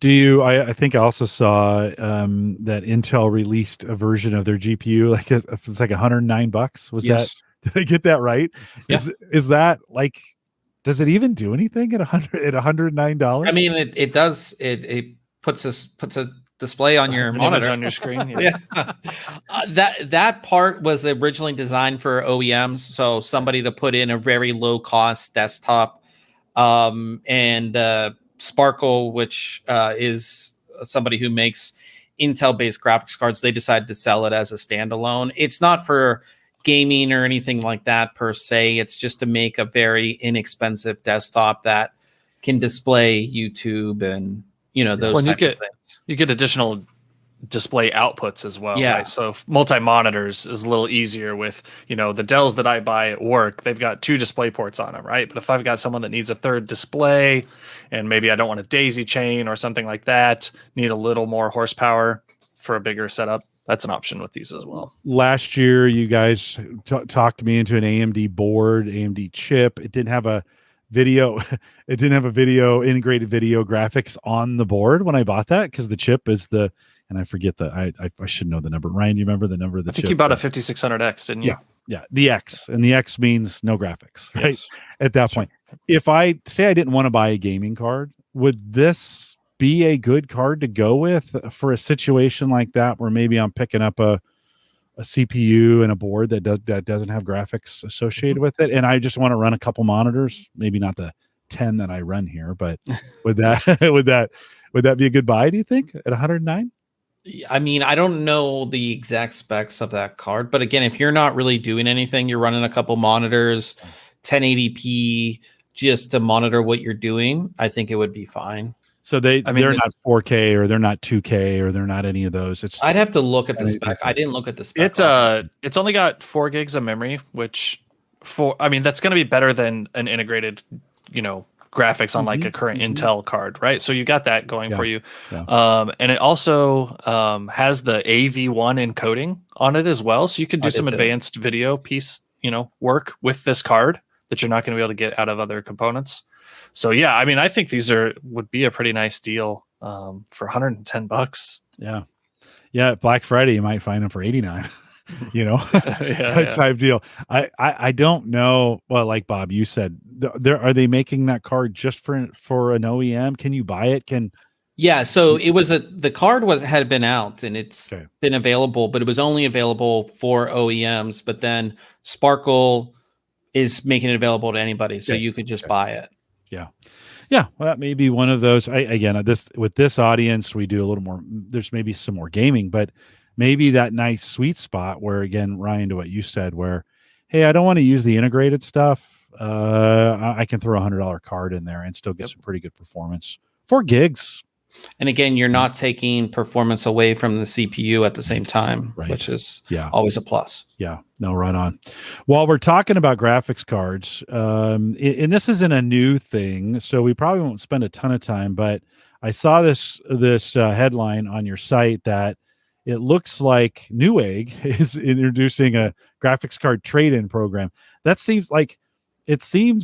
Do you? I think I also saw that Intel released a version of their GPU, like it's like $109. Was that? Did I get that right? Yeah. Is that like? Does it even do anything at $109? I mean, it does. It puts a display on your monitor on your screen. Yeah. That part was originally designed for OEMs, so somebody to put in a very low cost desktop, and Sparkle, which is somebody who makes Intel-based graphics cards, they decided to sell it as a standalone. It's not for gaming or anything like that per se. It's just to make a very inexpensive desktop that can display YouTube and those types of things. You get additional display outputs as well. Yeah. Right? So multi-monitors is a little easier with, the Dells that I buy at work. They've got 2 display ports on them, right? But if I've got someone that needs a 3rd display and maybe I don't want a daisy chain or something like that, need a little more horsepower for a bigger setup, that's an option with these as well. Last year, you guys talked me into an AMD board, AMD chip. It didn't have a video. It didn't have a integrated video graphics on the board when I bought that, because the chip is and I forget I should know the number. Ryan, do you remember the number of the chip? I think you bought a 5600X, didn't you? Yeah, the X, and the X means no graphics, right? Yes. At that point. If I say I didn't want to buy a gaming card, would this be a good card to go with for a situation like that, where maybe I'm picking up a CPU and a board that doesn't have graphics associated with it, and I just want to run a couple monitors, maybe not the 10 that I run here, but would that be a good buy, do you think, at 109? I mean, I don't know the exact specs of that card, but again, if you're not really doing anything, you're running a couple monitors, 1080p, just to monitor what you're doing, I think it would be fine. So they're not 4K, or they're not 2K, or they're not any of those. I'd have to look at the spec. I didn't look at the spec. It's only got 4 gigs of memory, which that's going to be better than an integrated, graphics on like a current Intel card, right? So you got that going for you. Yeah. And it also has the AV1 encoding on it as well. So you can do some advanced video piece, work with this card that you're not going to be able to get out of other components. So yeah, I mean, I think these would be a pretty nice deal for $110. Yeah, Black Friday you might find them for 89. Type deal. I don't know. Well, like Bob, you said, are they making that card just for an OEM? Can you buy it? So it was the card had been out and it's been available, but it was only available for OEMs. But then Sparkle is making it available to anybody, so you could just buy it. Yeah, well, that may be one of those. With this audience, we do a little more. There's maybe some more gaming, but maybe that nice sweet spot where, again, Ryan, to what you said, where, hey, I don't want to use the integrated stuff. I can throw $100 card in there and still get some pretty good performance. 4 gigs. And again, you're not taking performance away from the CPU at the same time, which is always a plus. Yeah, no, right on. While we're talking about graphics cards, and this isn't a new thing, so we probably won't spend a ton of time, but I saw this headline on your site that it looks like Newegg is introducing a graphics card trade-in program. It seems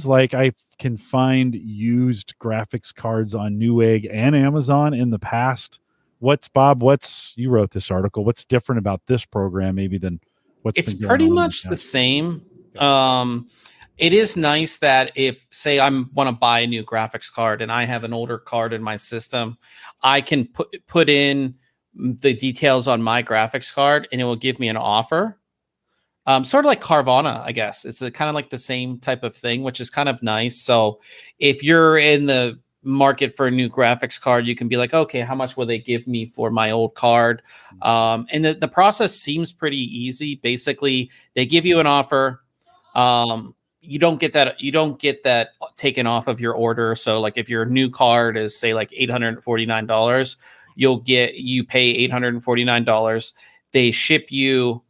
like I can find used graphics cards on Newegg and Amazon in the past. You wrote this article. What's different about this program maybe than what's it's pretty much the same. It is nice that if, say, I want to buy a new graphics card and I have an older card in my system, I can put in the details on my graphics card and it will give me an offer. Sort of like Carvana, I guess. It's kind of like the same type of thing, which is kind of nice. So if you're in the market for a new graphics card, you can be like, okay, how much will they give me for my old card? And the process seems pretty easy. Basically, they give you an offer. You don't get that taken off of your order. So like if your new card is, say, like $849, you pay $849. They ship you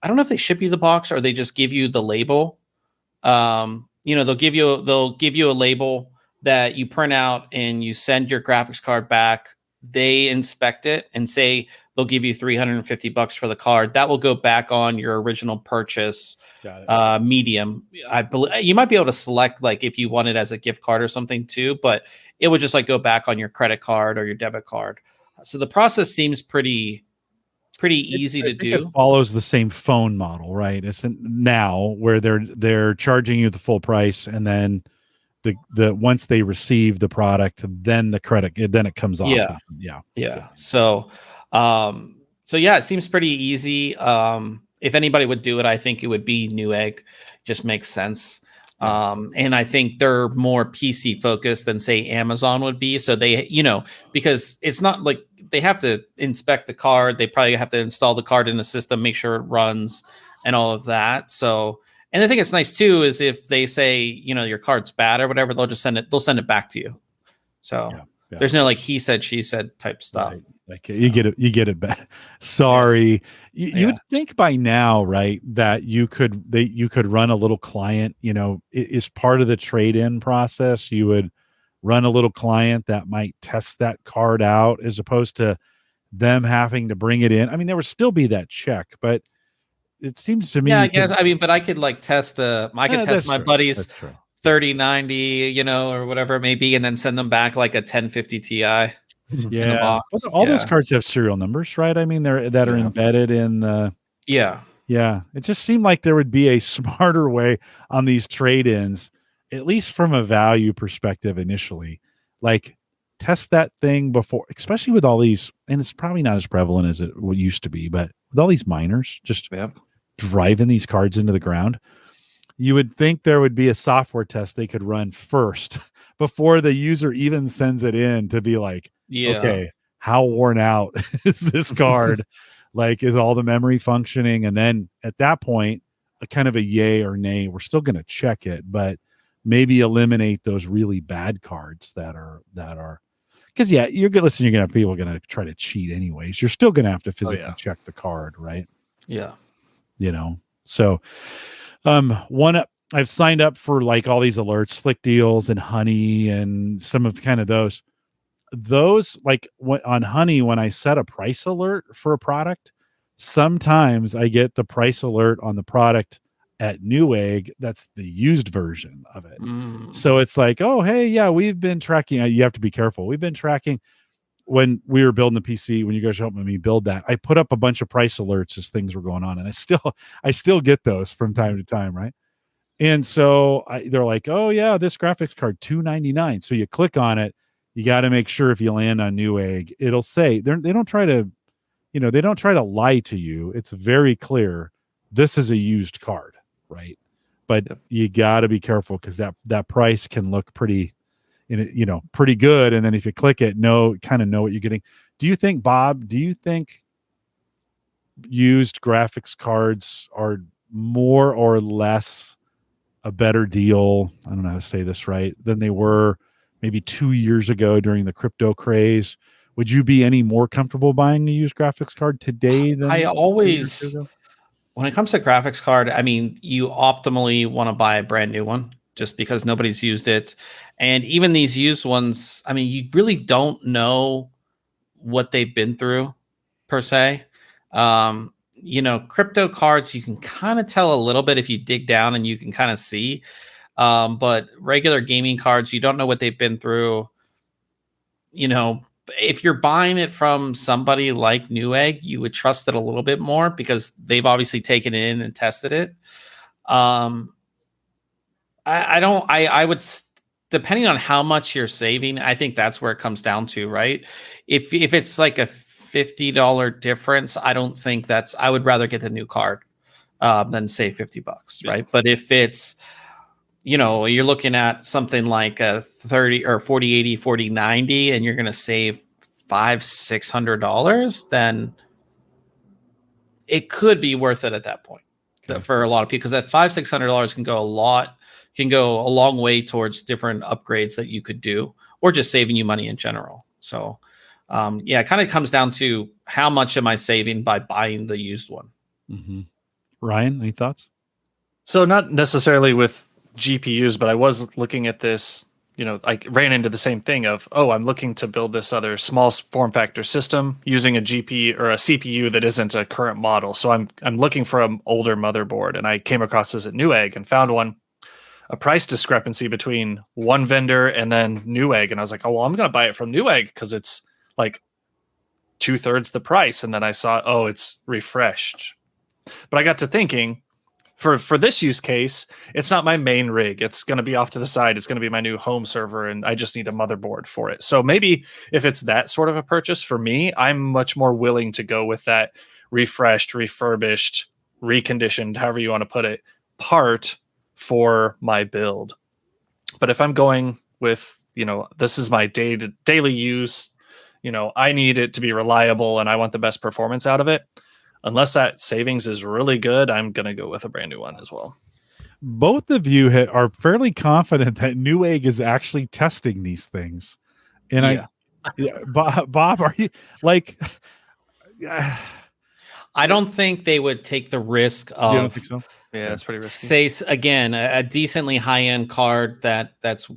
I don't know if they ship you the box or they just give you the label. They'll give you a label that you print out and you send your graphics card back. They inspect it and say they'll give you $350 for the card. That will go back on your original purchase medium. I believe you might be able to select like if you want it as a gift card or something too, but it would just like go back on your credit card or your debit card. So the process seems pretty easy to do. It follows the same phone model, right? It's now where they're charging you the full price, and then the once they receive the product, then it comes off. Yeah. So it seems pretty easy. If anybody would do it, I think it would be Newegg. Just makes sense. And I think they're more PC focused than say Amazon would be. So they, because it's not like they have to inspect the card. They probably have to install the card in the system, make sure it runs and all of that. So, and I think it's nice too, is if they say, your card's bad or whatever, they'll send it back to you. So there's no like he said, she said type stuff. Right. Like you get it back. Sorry. You would think by now, right, that you could run a little client, is part of the trade-in process. You would run a little client that might test that card out as opposed to them having to bring it in. I mean, there would still be that check, but it seems to me. Yeah, I guess. But I could like test my buddy's 3090, or whatever it may be, and then send them back like a 1050 Ti. Yeah, all those cards have serial numbers, right? I mean, are embedded in the. Yeah. It just seemed like there would be a smarter way on these trade-ins, at least from a value perspective initially. Like, test that thing before, especially with all these, and it's probably not as prevalent as it used to be, but with all these miners just driving these cards into the ground, you would think there would be a software test they could run first before the user even sends it in to be like, okay, how worn out is this card? Like, is all the memory functioning? And then at that point, a kind of a yay or nay, we're still going to check it, but maybe eliminate those really bad cards that are, because you're going to have people going to try to cheat anyways. You're still going to have to physically check the card, right? Yeah. So, I've signed up for like all these alerts, Slick Deals and Honey and some of kind of those like on Honey, when I set a price alert for a product, sometimes I get the price alert on the product at Newegg, that's the used version of it. So it's like, oh, hey, yeah, we've been tracking. You have to be careful. We've been tracking when we were building the PC, when you guys helped me build that. I put up a bunch of price alerts as things were going on, and I still get those from time to time, right? And so they're like, oh yeah, this graphics card $299. So you click on it. You got to make sure if you land on Newegg, it'll say they don't try to, they don't try to lie to you. It's very clear this is a used card, right? But you got to be careful because that price can look pretty, pretty good. And then if you click it, kind of know what you're getting. Do you think, Bob? Do you think used graphics cards are more or less a better deal? I don't know how to say this right, than they were maybe 2 years ago during the crypto craze. Would you be any more comfortable buying a used graphics card today than I always, when it comes to graphics card, I mean, you optimally want to buy a brand new one just because nobody's used it. And even these used ones, I mean, you really don't know what they've been through per se. Crypto cards, you can kind of tell a little bit if you dig down and you can kind of see. But regular gaming cards, you don't know what they've been through. If you're buying it from somebody like Newegg, you would trust it a little bit more because they've obviously taken it in and tested it. I would, depending on how much you're saving, I think that's where it comes down to, right? If it's like a $50 difference, I don't think I would rather get the new card than say $50, right? But if it's, you're looking at something like a 30 or 4080, 4090, and you're going to save $500-$600, then it could be worth it at that point for a lot of people, because that $500-$600 can go a long way towards different upgrades that you could do, or just saving you money in general. So, it kind of comes down to how much am I saving by buying the used one. Mm-hmm. Ryan, any thoughts? So not necessarily with GPUs, but I was looking at this, I ran into the same thing of, I'm looking to build this other small form factor system using a GPU or a CPU that isn't a current model. So I'm looking for an older motherboard, and I came across this at Newegg and found a price discrepancy between one vendor and then Newegg. And I was like, I'm going to buy it from Newegg because it's like 2/3 the price. And then I saw, it's refreshed. But I got to thinking, for this use case, it's not my main rig. It's going to be off to the side. It's going to be my new home server, and I just need a motherboard for it. So maybe if it's that sort of a purchase for me, I'm much more willing to go with that refreshed, refurbished, reconditioned, however you want to put it, part for my build. But if I'm going with, this is my daily use, I need it to be reliable and I want the best performance out of it. Unless that savings is really good, I'm going to go with a brand new one as well. Both of you are fairly confident that Newegg is actually testing these things. And Bob, are you like... I don't think they would take the risk of... You don't think so? Yeah, that's pretty risky. Say, again, a decently high-end card that's,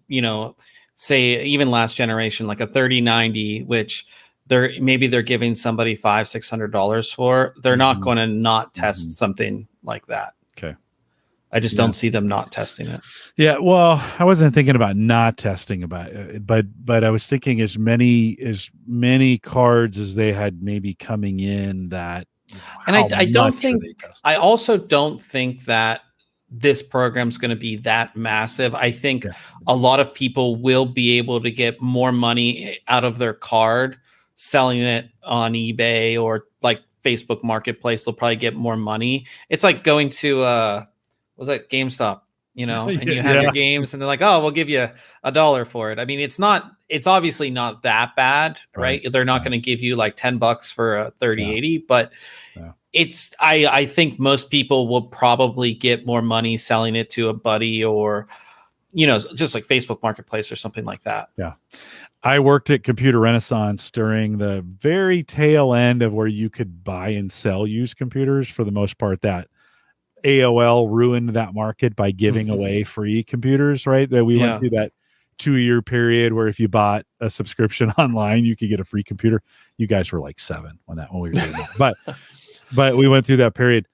say even last generation, like a 3090, which... they're giving somebody $500-$600 for. They're not going to not test something like that. Okay, I just don't see them not testing it. Yeah, well, I wasn't thinking about not testing about it, but I was thinking as many cards as they had maybe coming in that. And I also don't think that this program's going to be that massive. I think a lot of people will be able to get more money out of their card selling it on eBay or like Facebook Marketplace. They'll probably get more money. It's like going to GameStop, and you have your games and they're like, we'll give you $1 for it. I mean, it's obviously not that bad, right? They're not going to give you like $10 for a 3080, but I think most people will probably get more money selling it to a buddy or, just like Facebook Marketplace or something like that. Yeah. I worked at Computer Renaissance during the very tail end of where you could buy and sell used computers. For the most part, that AOL ruined that market by giving away free computers, right? That we went through that 2-year period where if you bought a subscription online, you could get a free computer. You guys were like 7 when we were doing that. But we went through that period.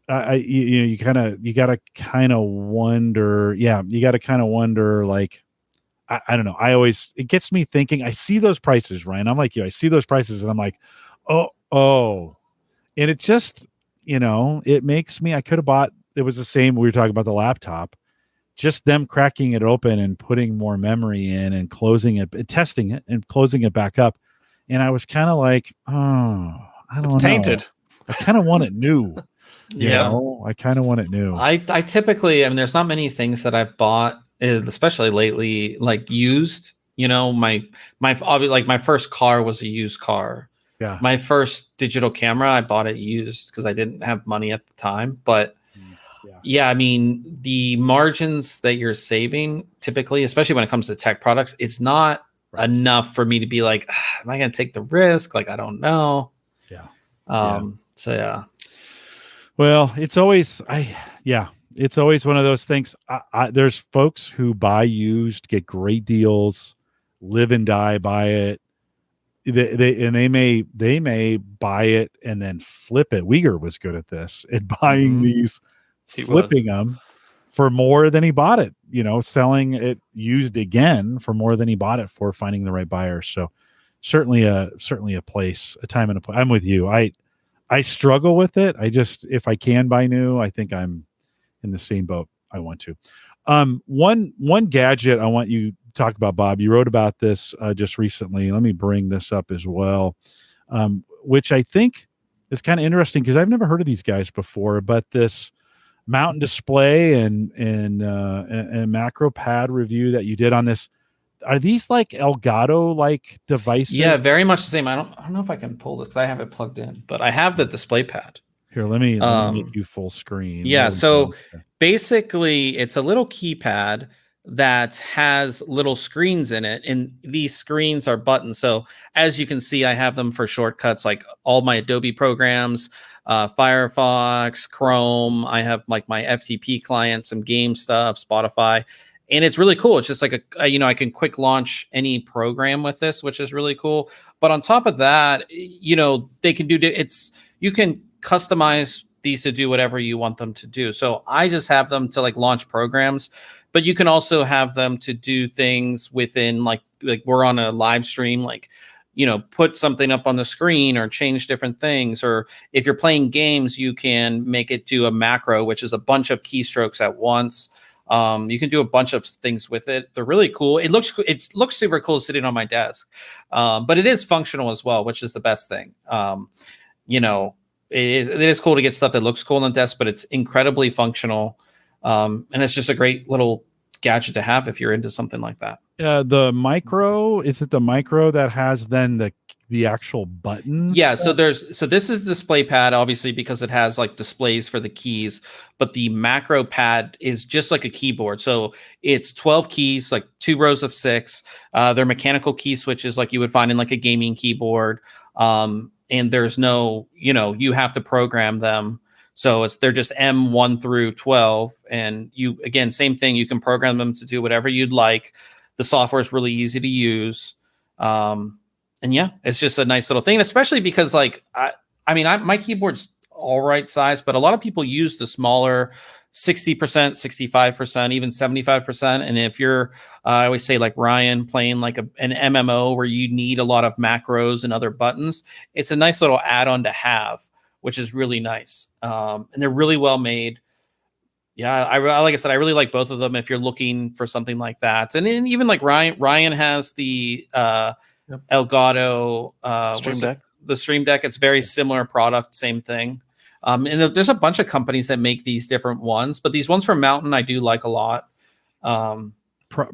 you got to kind of wonder. Yeah, you got to kind of wonder. Like, I don't know. It gets me thinking. I see those prices, Ryan. I'm like you. I see those prices, and I'm like, oh, and it just, it makes me. I could have bought. It was the same. We were talking about the laptop. Just them cracking it open and putting more memory in and closing it, testing it and closing it back up. And I was kind of like, I don't know. Tainted. I kind of want it new. Yeah. I kind of want it new. I typically, there's not many things that I've bought, especially lately, like used. My first car was a used car. Yeah. My first digital camera, I bought it used because I didn't have money at the time. But yeah, the margins that you're saving typically, especially when it comes to tech products, it's not enough for me to be like, am I going to take the risk? Like, I don't know. Yeah. So yeah. Well, it's always it's always one of those things. There's folks who buy used, get great deals, live and die by it. They may buy it and then flip it. Uyghur was good at this, at buying these, flipping them for more than he bought it. Selling it used again for more than he bought it for, finding the right buyer. So certainly a place, a time and a place. I'm with you. I struggle with it. If I can buy new, I think I'm in the same boat. I want to. One gadget I want you to talk about, Bob. You wrote about this just recently. Let me bring this up as well, which I think is kind of interesting because I've never heard of these guys before. But this mountain display and macro pad review that you did on this. Are these like Elgato like devices? Yeah, very much the same. I don't know if I can pull this because I have it plugged in, but I have the display pad. Here, let me make you full screen. Yeah, so basically it's a little keypad that has little screens in it, and these screens are buttons. So as you can see, I have them for shortcuts like all my Adobe programs, Firefox, Chrome. I have like my FTP client, some game stuff, Spotify. And it's really cool. It's just like I can quick launch any program with this, which is really cool. But on top of that, they can you can customize these to do whatever you want them to do. So I just have them to like launch programs, but you can also have them to do things within like we're on a live stream, like, put something up on the screen or change different things. Or if you're playing games, you can make it do a macro, which is a bunch of keystrokes at once. You can do a bunch of things with it. They're really cool. It looks super cool sitting on my desk, but it is functional as well, which is the best thing. It is cool to get stuff that looks cool on the desk, but it's incredibly functional, and it's just a great little gadget to have if you're into something like that. The micro, is it the micro that has then the actual buttons? Yeah, so this is the display pad, obviously, because it has like displays for the keys, but the macro pad is just like a keyboard. So it's 12 keys, like 2 rows of 6. They're mechanical key switches like you would find in like a gaming keyboard. And there's no, you have to program them. So they're just M1 through 12. And again, same thing, you can program them to do whatever you'd like. The software is really easy to use. And yeah, it's just a nice little thing, especially because like, my keyboard's all right size, but a lot of people use the smaller 60%, 65%, even 75%. And if you're, I always say like Ryan playing like an MMO where you need a lot of macros and other buttons, it's a nice little add-on to have, which is really nice. And they're really well made. Yeah, like I said, I really like both of them if you're looking for something like that. And then even like Ryan has the Elgato Stream Deck. The Stream Deck. It's very similar product, same thing. And there's a bunch of companies that make these different ones, but these ones from Mountain I do like a lot.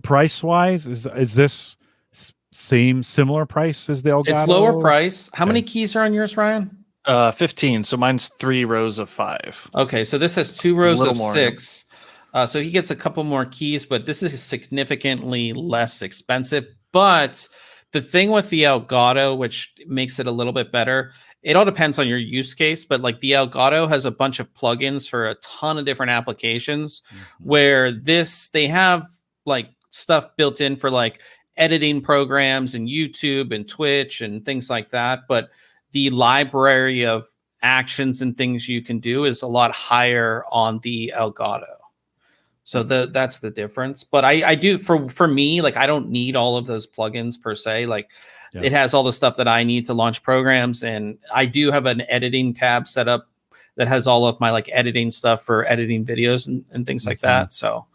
Price wise, is this similar price as the Elgato? It's lower price. How many keys are on yours, Ryan? 15. So mine's 3 rows of 5. Okay, so this has 2 rows of 6. So he gets a couple more keys, but this is significantly less expensive. But the thing with the Elgato, which makes it a little bit better, it all depends on your use case, but like the Elgato has a bunch of plugins for a ton of different applications, where they have like stuff built in for like editing programs and YouTube and Twitch and things like that. But the library of actions and things you can do is a lot higher on the Elgato. So that's the difference. But I do for me, like I don't need all of those plugins per se. Like it has all the stuff that I need to launch programs, and I do have an editing tab set up that has all of my like editing stuff for editing videos and things like that. So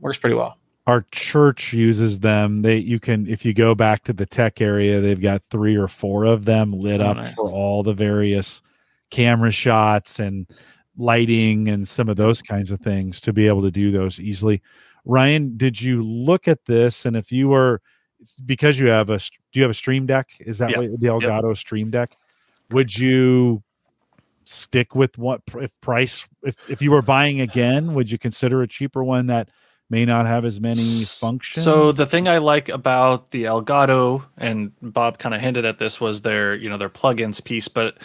works pretty well. Our church uses them. You can, if you go back to the tech area, they've got 3 or 4 of them lit up for all the various camera shots and lighting and some of those kinds of things to be able to do those easily. Ryan, did you look at this? And if you were, because do you have a Stream Deck? Is that what the Elgato Stream Deck? Would you stick with what if you were buying again, would you consider a cheaper one that may not have as many functions? So the thing I like about the Elgato, and Bob kind of hinted at this, was their plugins piece, but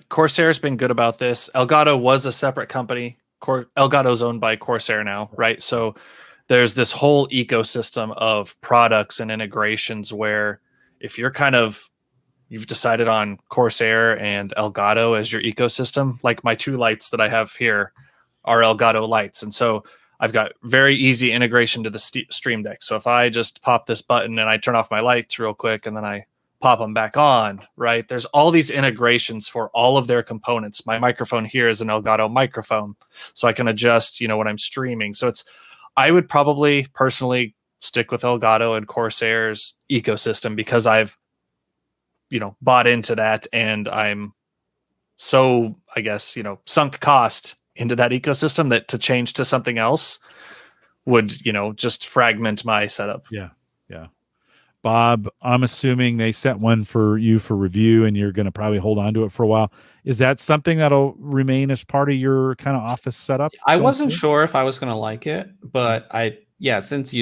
Corsair's been good about this. Elgato was a separate company. Elgato's owned by Corsair now, right? So there's this whole ecosystem of products and integrations where if you're you've decided on Corsair and Elgato as your ecosystem, like my 2 lights that I have here are Elgato lights. And so I've got very easy integration to the Stream Deck. So if I just pop this button and I turn off my lights real quick and then I pop them back on, right? There's all these integrations for all of their components. My microphone here is an Elgato microphone, so I can adjust, when I'm streaming. So I would probably personally stick with Elgato and Corsair's ecosystem because I've bought into that, and I'm so, I guess, sunk cost into that ecosystem that to change to something else would, just fragment my setup. Yeah. Bob, I'm assuming they set one for you for review and you're going to probably hold on to it for a while. Is that something that'll remain as part of your kind of office setup? I wasn't sure if I was going to like it, but since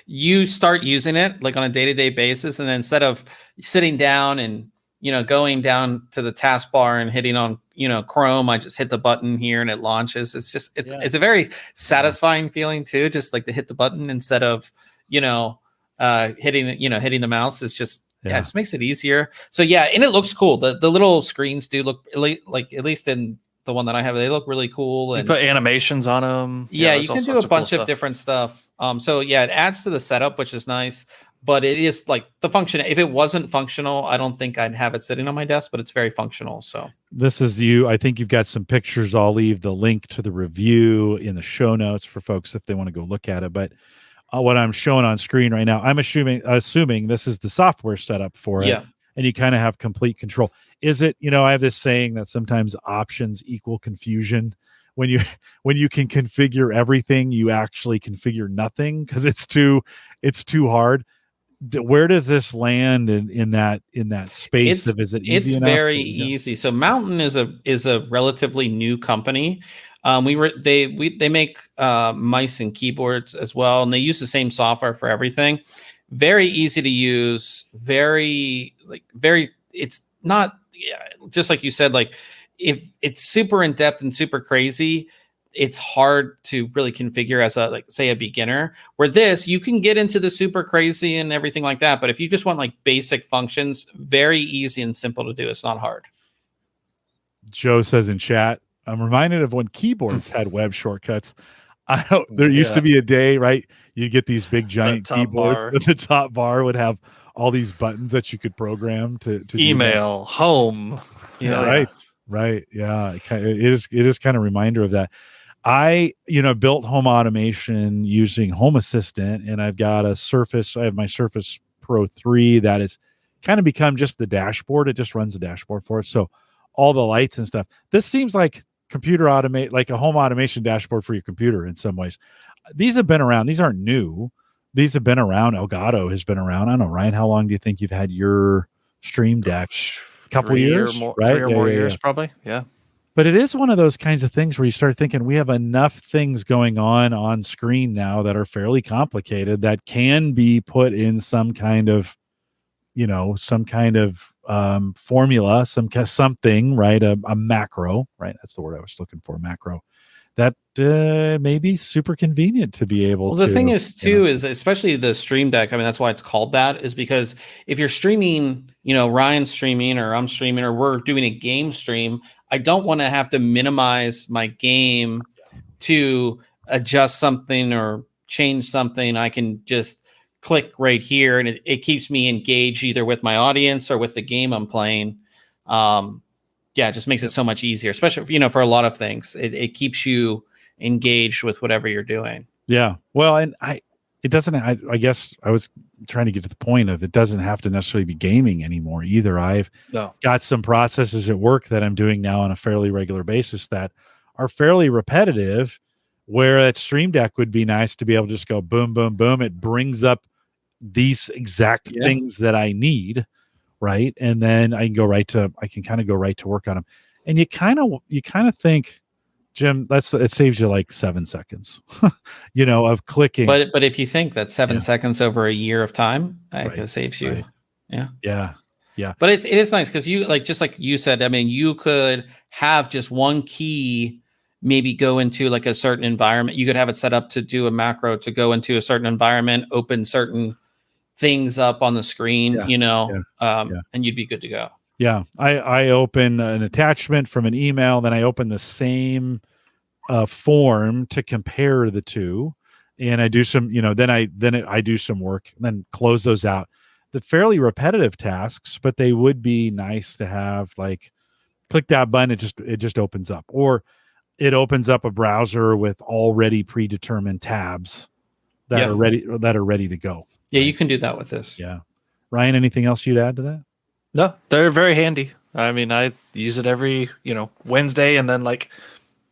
you start using it like on a day-to-day basis, and then instead of sitting down and going down to the taskbar and hitting on Chrome, I just hit the button here and it launches. It's a very satisfying feeling too, just like to hit the button instead of hitting the mouse. It's just it just makes it easier. So and it looks cool. The little screens do look like, at least in the one that I have, they look really cool. And you put animations on them. Yeah, you can do a bunch of different stuff. So it adds to the setup, which is nice. But it is like the function. If it wasn't functional, I don't think I'd have it sitting on my desk, but it's very functional. So this is I think you've got some pictures. I'll leave the link to the review in the show notes for folks if they want to go look at it. But what I'm showing on screen right now, I'm assuming this is the software setup for it, and you kind of have complete control. Is it? I have this saying that sometimes options equal confusion. When you can configure everything, you actually configure nothing because it's too hard. Where does this land in that space? Is it easy it's enough? Very easy. So Mountain is a relatively new company. They make mice and keyboards as well, and they use the same software for everything. Very easy to use. It's not just like you said. Like if it's super in depth and super crazy, it's hard to really configure as a beginner. Where this, you can get into the super crazy and everything like that. But if you just want like basic functions, very easy and simple to do. It's not hard. Joe says in chat, I'm reminded of when keyboards had web shortcuts. There used to be a day, right? You get these big giant keyboards. At the top bar would have all these buttons that you could program to email, home. Yeah, right. Yeah, it is kind of a reminder of that. I built home automation using Home Assistant, and I've got a Surface. I have my Surface Pro 3 that is kind of become just the dashboard. It just runs the dashboard for it. So all the lights and stuff. This seems like like a home automation dashboard for your computer in some ways. These have been around. These aren't new. These have been around. Elgato has been around. I don't know, Ryan, how long do you think you've had your Stream Deck? A couple years, right? 3 or more years, probably. Yeah. But it is one of those kinds of things where you start thinking we have enough things going on screen now that are fairly complicated that can be put in some kind of formula, something, right? A macro, right? That's the word I was looking for, macro. That may be super convenient to be able to. Well, the thing is, too, is especially the Stream Deck. I mean, that's why it's called that, is because if you're streaming Ryan's streaming or I'm streaming or we're doing a game stream, I don't want to have to minimize my game to adjust something or change something. I can just click right here and it keeps me engaged either with my audience or with the game I'm playing. It just makes it so much easier, especially, for a lot of things. It keeps you engaged with whatever you're doing. Yeah. Well, and I guess I was trying to get to the point of it doesn't have to necessarily be gaming anymore either. I've got some processes at work that I'm doing now on a fairly regular basis that are fairly repetitive, where that Stream Deck would be nice to be able to just go boom, boom, boom. It brings up these exact things that I need. Right. And then I can kind of go right to work on them. And you kind of think, Jim, it saves you like 7 seconds, of clicking. But if you think that 7 seconds over a year of time, it saves you. Right. Yeah. Yeah. Yeah. But it is nice because just like you said, I mean, you could have just one key, maybe go into like a certain environment. You could have it set up to do a macro to go into a certain environment, open certain things up on the screen, and you'd be good to go. Yeah. I open an attachment from an email, then I open the same form to compare the two, and I do some, I do some work and then close those out. The fairly repetitive tasks, but they would be nice to have, like, click that button, it just opens up, or it opens up a browser with already predetermined tabs that are ready to go. Yeah, you can do that with this. Yeah. Ryan, anything else you'd add to that? No, they're very handy. I mean, I use it every, Wednesday and then like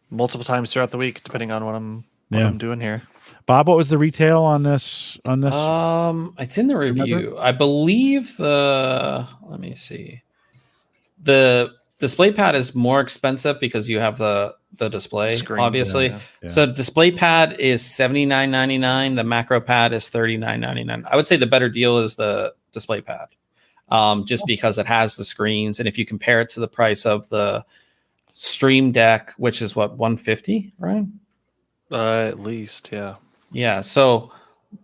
multiple times throughout the week, depending on what I'm doing here. Bob, what was the retail on this? It's in the review. Remember? I believe let me see. The display pad is more expensive because you have the display, screen, obviously. Yeah. So display pad is $79.99. The macro pad is $39.99. I would say the better deal is the display pad, just because it has the screens. And if you compare it to the price of the Stream Deck, which is what, $150, right? At least, yeah. Yeah, so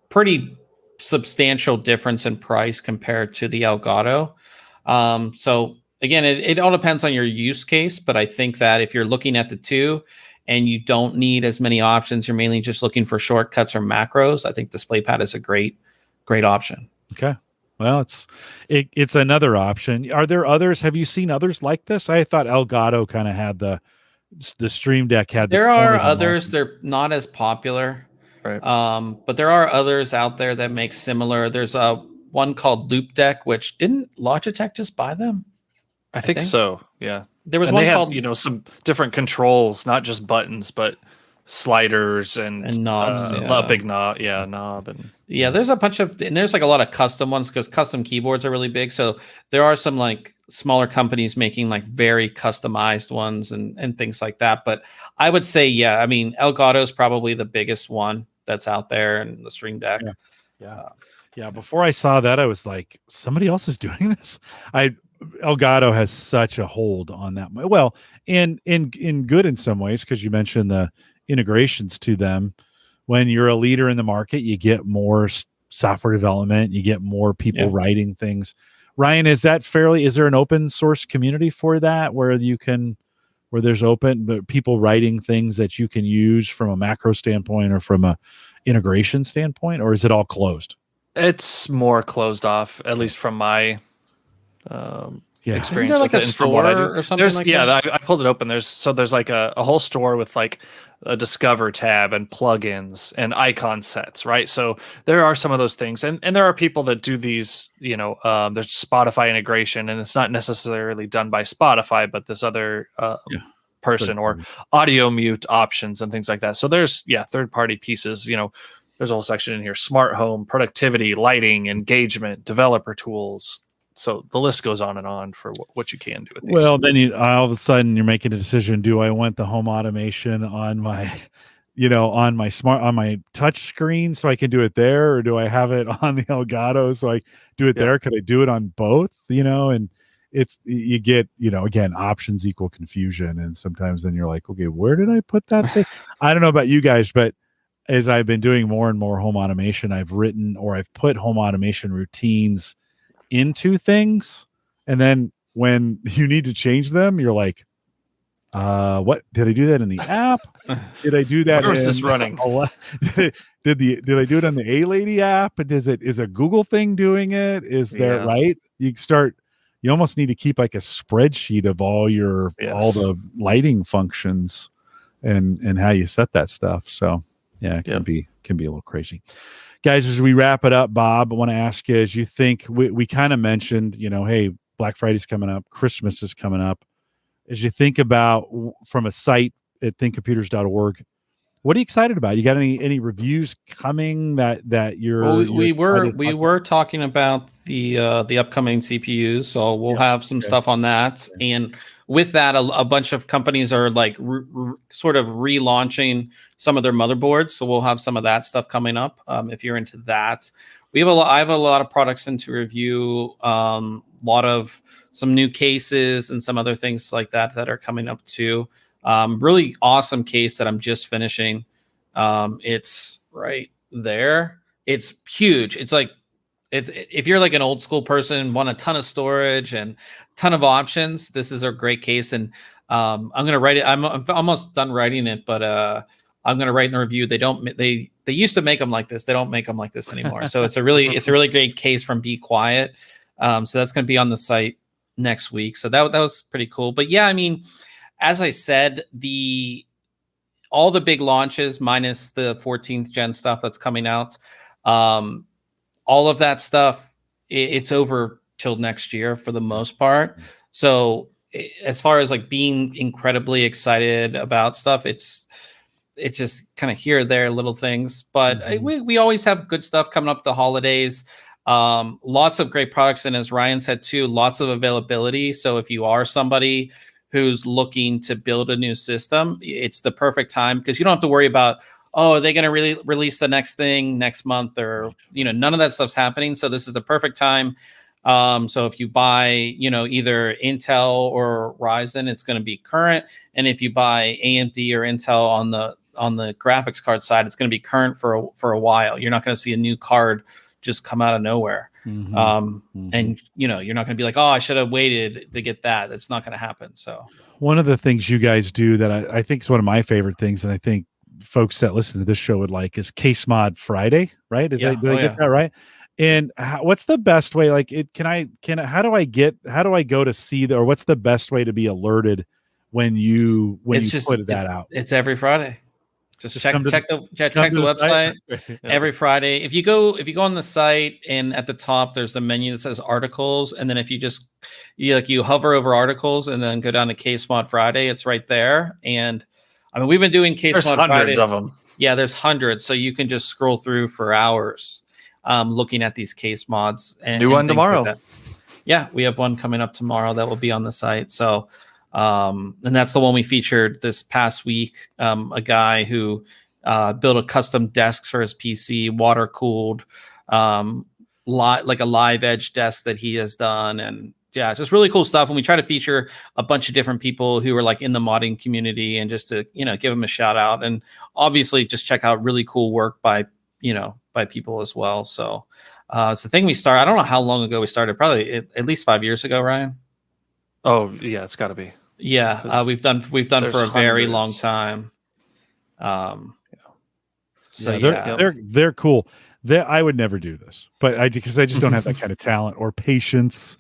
pretty substantial difference in price compared to the Elgato. So again, it all depends on your use case, but I think that if you're looking at the two and you don't need as many options, you're mainly just looking for shortcuts or macros, I think DisplayPad is a great option. Okay. Well, it's another option. Are there others? Have you seen others like this? I thought Elgato kind of had the Stream Deck had. There are others. They're not as popular. Right. But there are others out there that make similar. There's one called Loop Deck, which didn't Logitech just buy them? I think so. Yeah. There was one called, some different controls, not just buttons, but sliders and knobs. A big knob. Yeah. Knob. And there's a bunch of, and there's like a lot of custom ones because custom keyboards are really big. So there are some like smaller companies making like very customized ones and things like that. But I would say, Elgato is probably the biggest one that's out there, and the Stream Deck. Yeah. Before I saw that, I was like, somebody else is doing this. Elgato has such a hold on that. Well, in good in some ways, because you mentioned the integrations to them. When you're a leader in the market, you get more software development, you get more people writing things. Ryan, is there an open source community for that where there's open people writing things that you can use from a macro standpoint or from a integration standpoint, or is it all closed? It's more closed off, at least from my experience. Isn't there like a store or something like that? I pulled it open. There's like a whole store with like a Discover tab and plugins and icon sets, right? So there are some of those things, and there are people that do these. There's Spotify integration, and it's not necessarily done by Spotify, but this other person, or audio mute options and things like that. So there's third party pieces. There's a whole section in here: smart home, productivity, lighting, engagement, developer tools. So the list goes on and on for what you can do with these. Well, then all of a sudden you're making a decision. Do I want the home automation on my, on my touch screen so I can do it there, or do I have it on the Elgato so I do it there? Could I do it on both? And you get, again, options equal confusion. And sometimes then you're like, okay, where did I put that thing? I don't know about you guys, but as I've been doing more and more home automation, I've put home automation routines into things And then when you need to change them, you're like, what did I do that in the app? Did I do that? Where is this running? Did I do it on the A Lady app? Is a Google thing doing it? Is there right? You almost need to keep like a spreadsheet of all the lighting functions and how you set that stuff. So yeah, it can be a little crazy. Guys, as we wrap it up, Bob, I want to ask you, as you think, we kind of mentioned, hey, Black Friday's coming up, Christmas is coming up. As you think about from a site at thinkcomputers.org, what are you excited about? You got any reviews coming that you're? Well, we were talking about the upcoming CPUs, so we'll have some stuff on that. And with that, a bunch of companies are like sort of relaunching some of their motherboards, so we'll have some of that stuff coming up. If you're into that, I have a lot of products into review. Lot of some new cases and some other things like that are coming up too. Really awesome case that I'm just finishing. It's right there. It's huge. It's like if you're like an old school person, want a ton of storage and ton of options, this is a great case. And I'm gonna write it. I'm almost done writing it, but I'm gonna write in the review. They used to make them like this. They don't make them like this anymore. So it's a really great case from Be Quiet. So that's gonna be on the site next week. So that was pretty cool. But yeah, I mean, as I said, all the big launches minus the 14th gen stuff that's coming out, all of that stuff, it's over till next year for the most part. So as far as like being incredibly excited about stuff, it's just kind of here or there little things. But we always have good stuff coming up the holidays. Lots of great products, and as Ryan said too, lots of availability. So if you are somebody who's looking to build a new system, it's the perfect time because you don't have to worry about, are they going to really release the next thing next month, or none of that stuff's happening. So this is the perfect time. So if you buy either Intel or Ryzen, it's going to be current, and if you buy AMD or Intel on the graphics card side, it's going to be current for a while. You're not going to see a new card just come out of nowhere. And you're not going to be like, I should have waited to get that. That's not going to happen. So one of the things you guys do that I think is one of my favorite things, and I think folks that listen to this show would like, is Case Mod Friday, right? Did I get that right? And what's the best way? Like, how do I go to see or what's the best way to be alerted when you put that out? It's every Friday. Just check the website every Friday. If you go on the site, and at the top there's the menu that says articles, and then if you hover over articles and then go down to Case Mod Friday, it's right there. And I mean, we've been doing Case Mod Friday. There's hundreds of them. Yeah, there's hundreds. So you can just scroll through for hours, looking at these case mods. And new one tomorrow. Like yeah, we have one coming up tomorrow that will be on the site. So. And that's the one we featured this past week. A guy who built a custom desk for his PC, water cooled, like a live edge desk that he has done, and yeah, just really cool stuff. And we try to feature a bunch of different people who are like in the modding community, and just to give them a shout out, and obviously just check out really cool work by people as well. So it's the thing we started. I don't know how long ago we started. Probably at least 5 years ago, Ryan. Oh yeah, it's got to be. Yeah, we've done for a very long time. They're cool. I would never do this, but because I just don't have that kind of talent or patience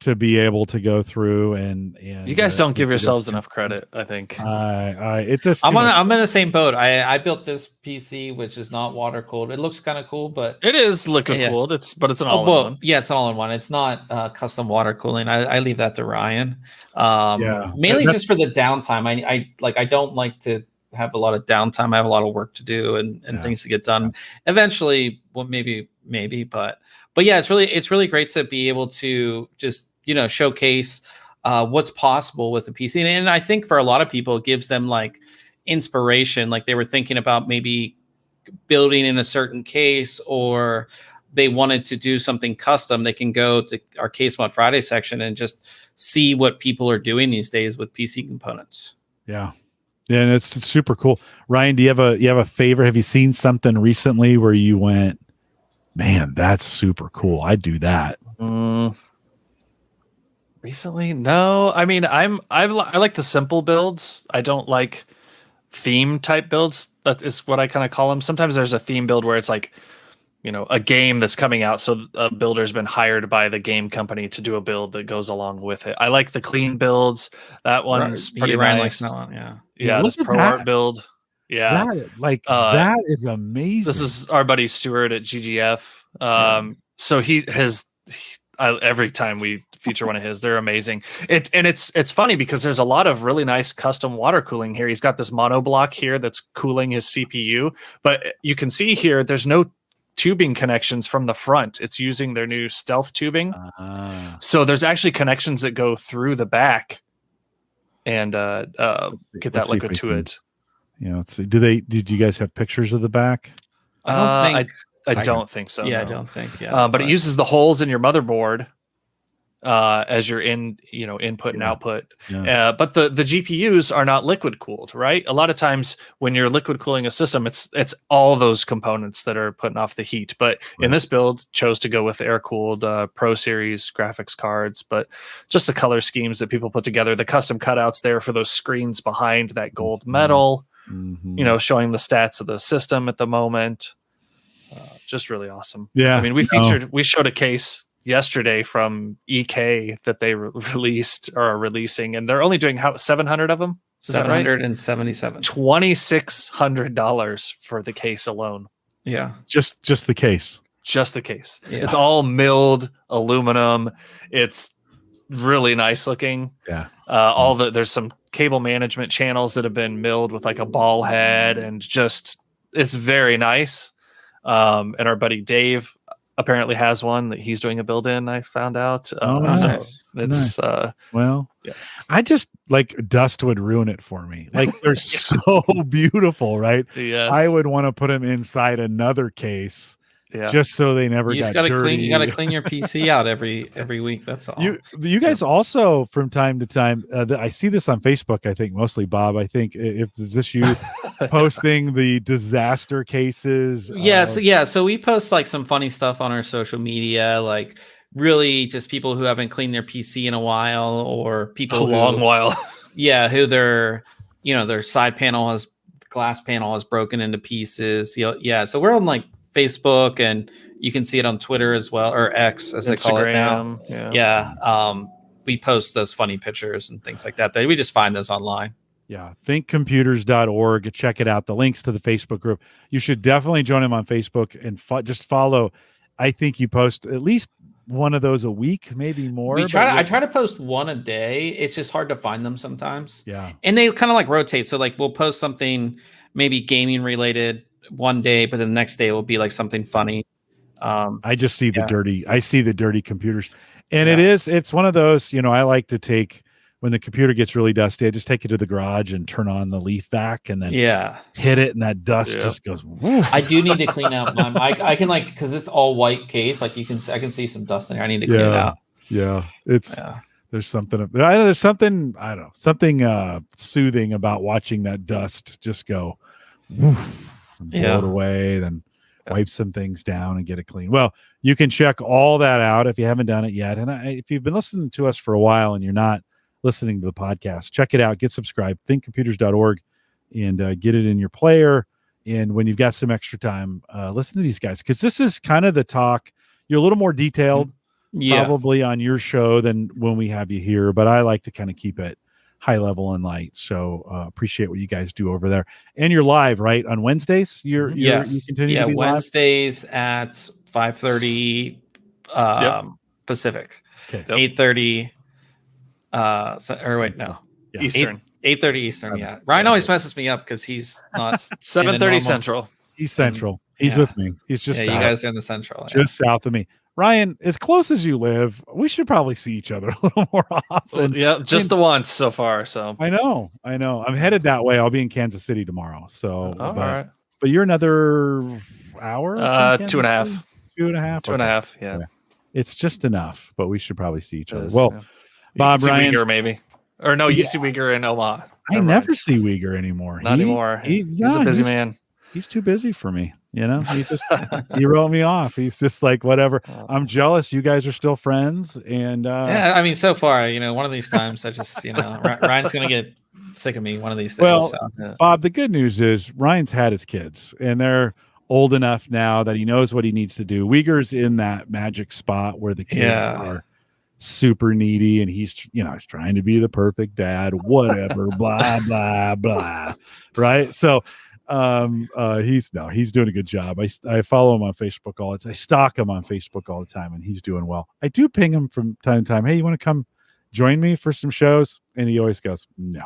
to be able to go through and you guys don't give yourselves enough credit. I think it's just I'm in the same boat. I built this PC, which is not water cooled. It looks kind of cool, but it is liquid cooled. It's an all-in-one. Yeah, it's an all-in-one. It's not custom water cooling. I leave that to Ryan. Mainly just for the downtime. I don't like to have a lot of downtime. I have a lot of work to do and things to get done. Eventually, well, maybe, but yeah, it's really great to be able to just showcase what's possible with a PC. And I think for a lot of people, it gives them like inspiration. Like they were thinking about maybe building in a certain case, or they wanted to do something custom. They can go to our Case Mod Friday section and just see what people are doing these days with PC components. Yeah. Yeah, and it's super cool. Ryan, do you have a favorite? Have you seen something recently where you went, man, that's super cool, I'd do that? Recently, no. I mean, I like the simple builds. I don't like theme type builds. That is what I kind of call them. Sometimes there's a theme build where it's like, a game that's coming out, so a builder's been hired by the game company to do a build that goes along with it. I like the clean builds. That one's pretty nice. Yeah, this Pro Art build. Yeah, that is amazing. This is our buddy Stuart at GGF. So every time we feature one of his, they're amazing. It's funny because there's a lot of really nice custom water cooling here. He's got this monoblock here that's cooling his CPU, but you can see here there's no tubing connections from the front. It's using their new stealth tubing. So there's actually connections that go through the back and get that liquid to it. Yeah, let's see. Did you guys have pictures of the back? I don't think so. Yeah, no. I don't think. But it uses the holes in your motherboard as your input and output. Yeah. But the GPUs are not liquid cooled, right? A lot of times when you're liquid cooling a system, it's all those components that are putting off the heat. But in this build, chose to go with air cooled Pro Series graphics cards. But just the color schemes that people put together, the custom cutouts there for those screens behind that gold metal, showing the stats of the system at the moment. Just really awesome. Yeah, I mean, we showed a case yesterday from EK that they released or are releasing, and they're only doing 700 of them. 777. $2,600 for the case alone. Yeah, just the case. Just the case. Yeah. It's all milled aluminum. It's really nice looking. Yeah. There's some cable management channels that have been milled with like a ball head, and just it's very nice. And our buddy Dave apparently has one that he's doing a build in. I found out. Nice. So it's I just like dust would ruin it for me. Like they're so beautiful, right? Yes. I would want to put them inside another case. Yeah. Just so they never got dirty. You got to clean your PC out every week. That's all. You guys also from time to time. I see this on Facebook. I think mostly Bob. I think is this you posting the disaster cases? So we post like some funny stuff on our social media, like really just people who haven't cleaned their PC in a while, or people long while. Yeah, who their side glass panel has broken into pieces. So we're on like Facebook, and you can see it on Twitter as well, or X as they call it now. We post those funny pictures and things like that. We just find those online. Yeah, thinkcomputers.org. Check it out. The links to the Facebook group. You should definitely join them on Facebook and just follow. I think you post at least one of those a week, maybe more. I try to post one a day. It's just hard to find them sometimes. Yeah, and they kind of like rotate. So like we'll post something maybe gaming related one day, but the next day will be like something funny. I just see the dirty computers, and it's one of those, I like to take, when the computer gets really dusty, I just take it to the garage and turn on the leaf vac and then hit it, and that dust just goes woof. I do need to clean out my mic. I can because it's all white case, I can see some dust in there. I need to clean it out. There's something I don't know, something soothing about watching that dust just go woof. Blow it away, then wipe some things down and get it clean. Well, you can check all that out if you haven't done it yet. And if you've been listening to us for a while and you're not listening to the podcast, check it out. Get subscribed, thinkcomputers.org, and get it in your player. And when you've got some extra time, listen to these guys, because this is kind of the talk. You're a little more detailed probably on your show than when we have you here, but I like to kind of keep it high level and light. So appreciate what you guys do over there. And you're live, right, on Wednesdays? You continue to be Wednesdays live? at 5:30 Pacific. Okay. 8:30 Eastern. 8:30 Eastern. Yeah. Ryan always messes me up because he's not 7:30 Central. He's Central. He's with me. He's just south. You guys are in the Central. Just south of me. Ryan, as close as you live, we should probably see each other a little more often. Just the once so far. So I know. I'm headed that way. I'll be in Kansas City tomorrow. So, all right. But you're another hour? 2.5. 2.5. 2.5. Yeah. It's just enough, but we should probably see each other. Bob, Ryan, Uyghur maybe, or no? You see Uyghur in Omaha. I never see Uyghur anymore. Not anymore. He's a busy man. he's too busy for me. You know, he wrote me off. He's just like, whatever. I'm jealous. You guys are still friends. And yeah, I mean, so far, one of these times I just, Ryan's going to get sick of me one of these days. Well, so, yeah. Bob, the good news is Ryan's had his kids and they're old enough now that he knows what he needs to do. Uyghur's in that magic spot where the kids are super needy and he's trying to be the perfect dad, whatever, blah, blah, blah. Right. So he's doing a good job. I follow him on Facebook all the time. I stalk him on Facebook all the time and he's doing well. I do ping him from time to time. Hey, you want to come join me for some shows? And he always goes, no.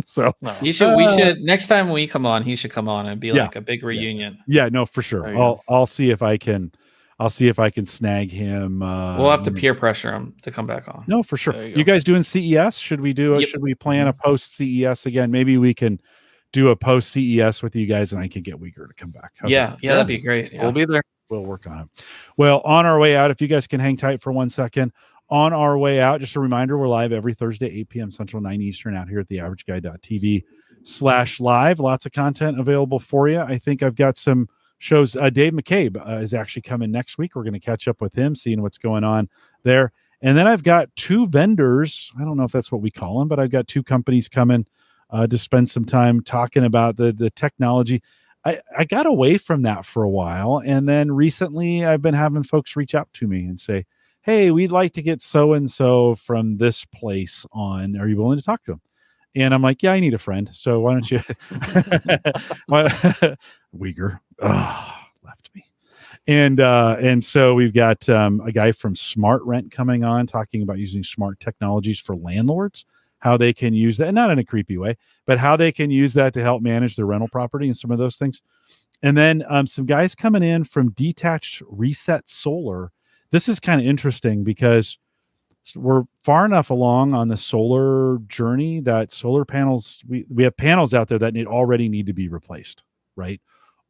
So we should next time we come on, he should come on and be like a big reunion. Yeah, no, for sure. I'll see if I can snag him. We'll have to peer pressure him to come back on. No, for sure. You guys doing CES? Should we plan a post CES again? Maybe we can do a post CES with you guys and I can get Uyghur to come back. Yeah, that'd be great. Yeah. We'll be there. We'll work on it. Well, on our way out, if you guys can hang tight for 1 second, on our way out, just a reminder, we're live every Thursday, 8 p.m. Central, 9 Eastern, out here at theaverageguy.tv/live. Lots of content available for you. I think I've got some shows. Dave McCabe is actually coming next week. We're going to catch up with him, seeing what's going on there. And then I've got 2 vendors. I don't know if that's what we call them, but I've got 2 companies coming to spend some time talking about the technology. I got away from that for a while. And then recently I've been having folks reach out to me and say, hey, we'd like to get so-and-so from this place on. Are you willing to talk to him? And I'm like, yeah, I need a friend. So why don't you? Uyghur left me. And so we've got a guy from Smart Rent coming on talking about using smart technologies for landlords, how they can use that, not in a creepy way, but how they can use that to help manage their rental property and some of those things. And then some guys coming in from Detached Reset Solar. This is kind of interesting because we're far enough along on the solar journey that solar panels, we have panels out there that already need to be replaced, right?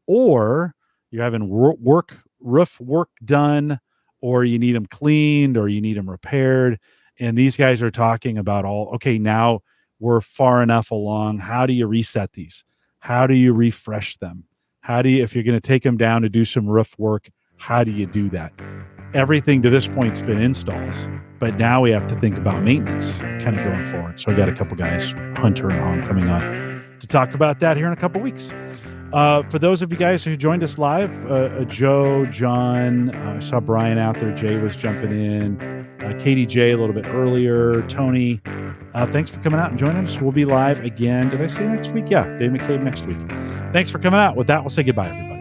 Or you're having roof work done, or you need them cleaned, or you need them repaired. And these guys are talking about now we're far enough along. How do you reset these? How do you refresh them? If you're going to take them down to do some roof work, how do you do that? Everything to this point's been installs, but now we have to think about maintenance kind of going forward. So I got a couple guys, Hunter and Hom, coming on to talk about that here in a couple weeks. For those of you guys who joined us live, Joe, John, I saw Brian out there. Jay was jumping in. KDJ a little bit earlier. Tony, thanks for coming out and joining us. We'll be live again. Did I say next week? Yeah, Dave McCabe next week. Thanks for coming out. With that, we'll say goodbye, everybody.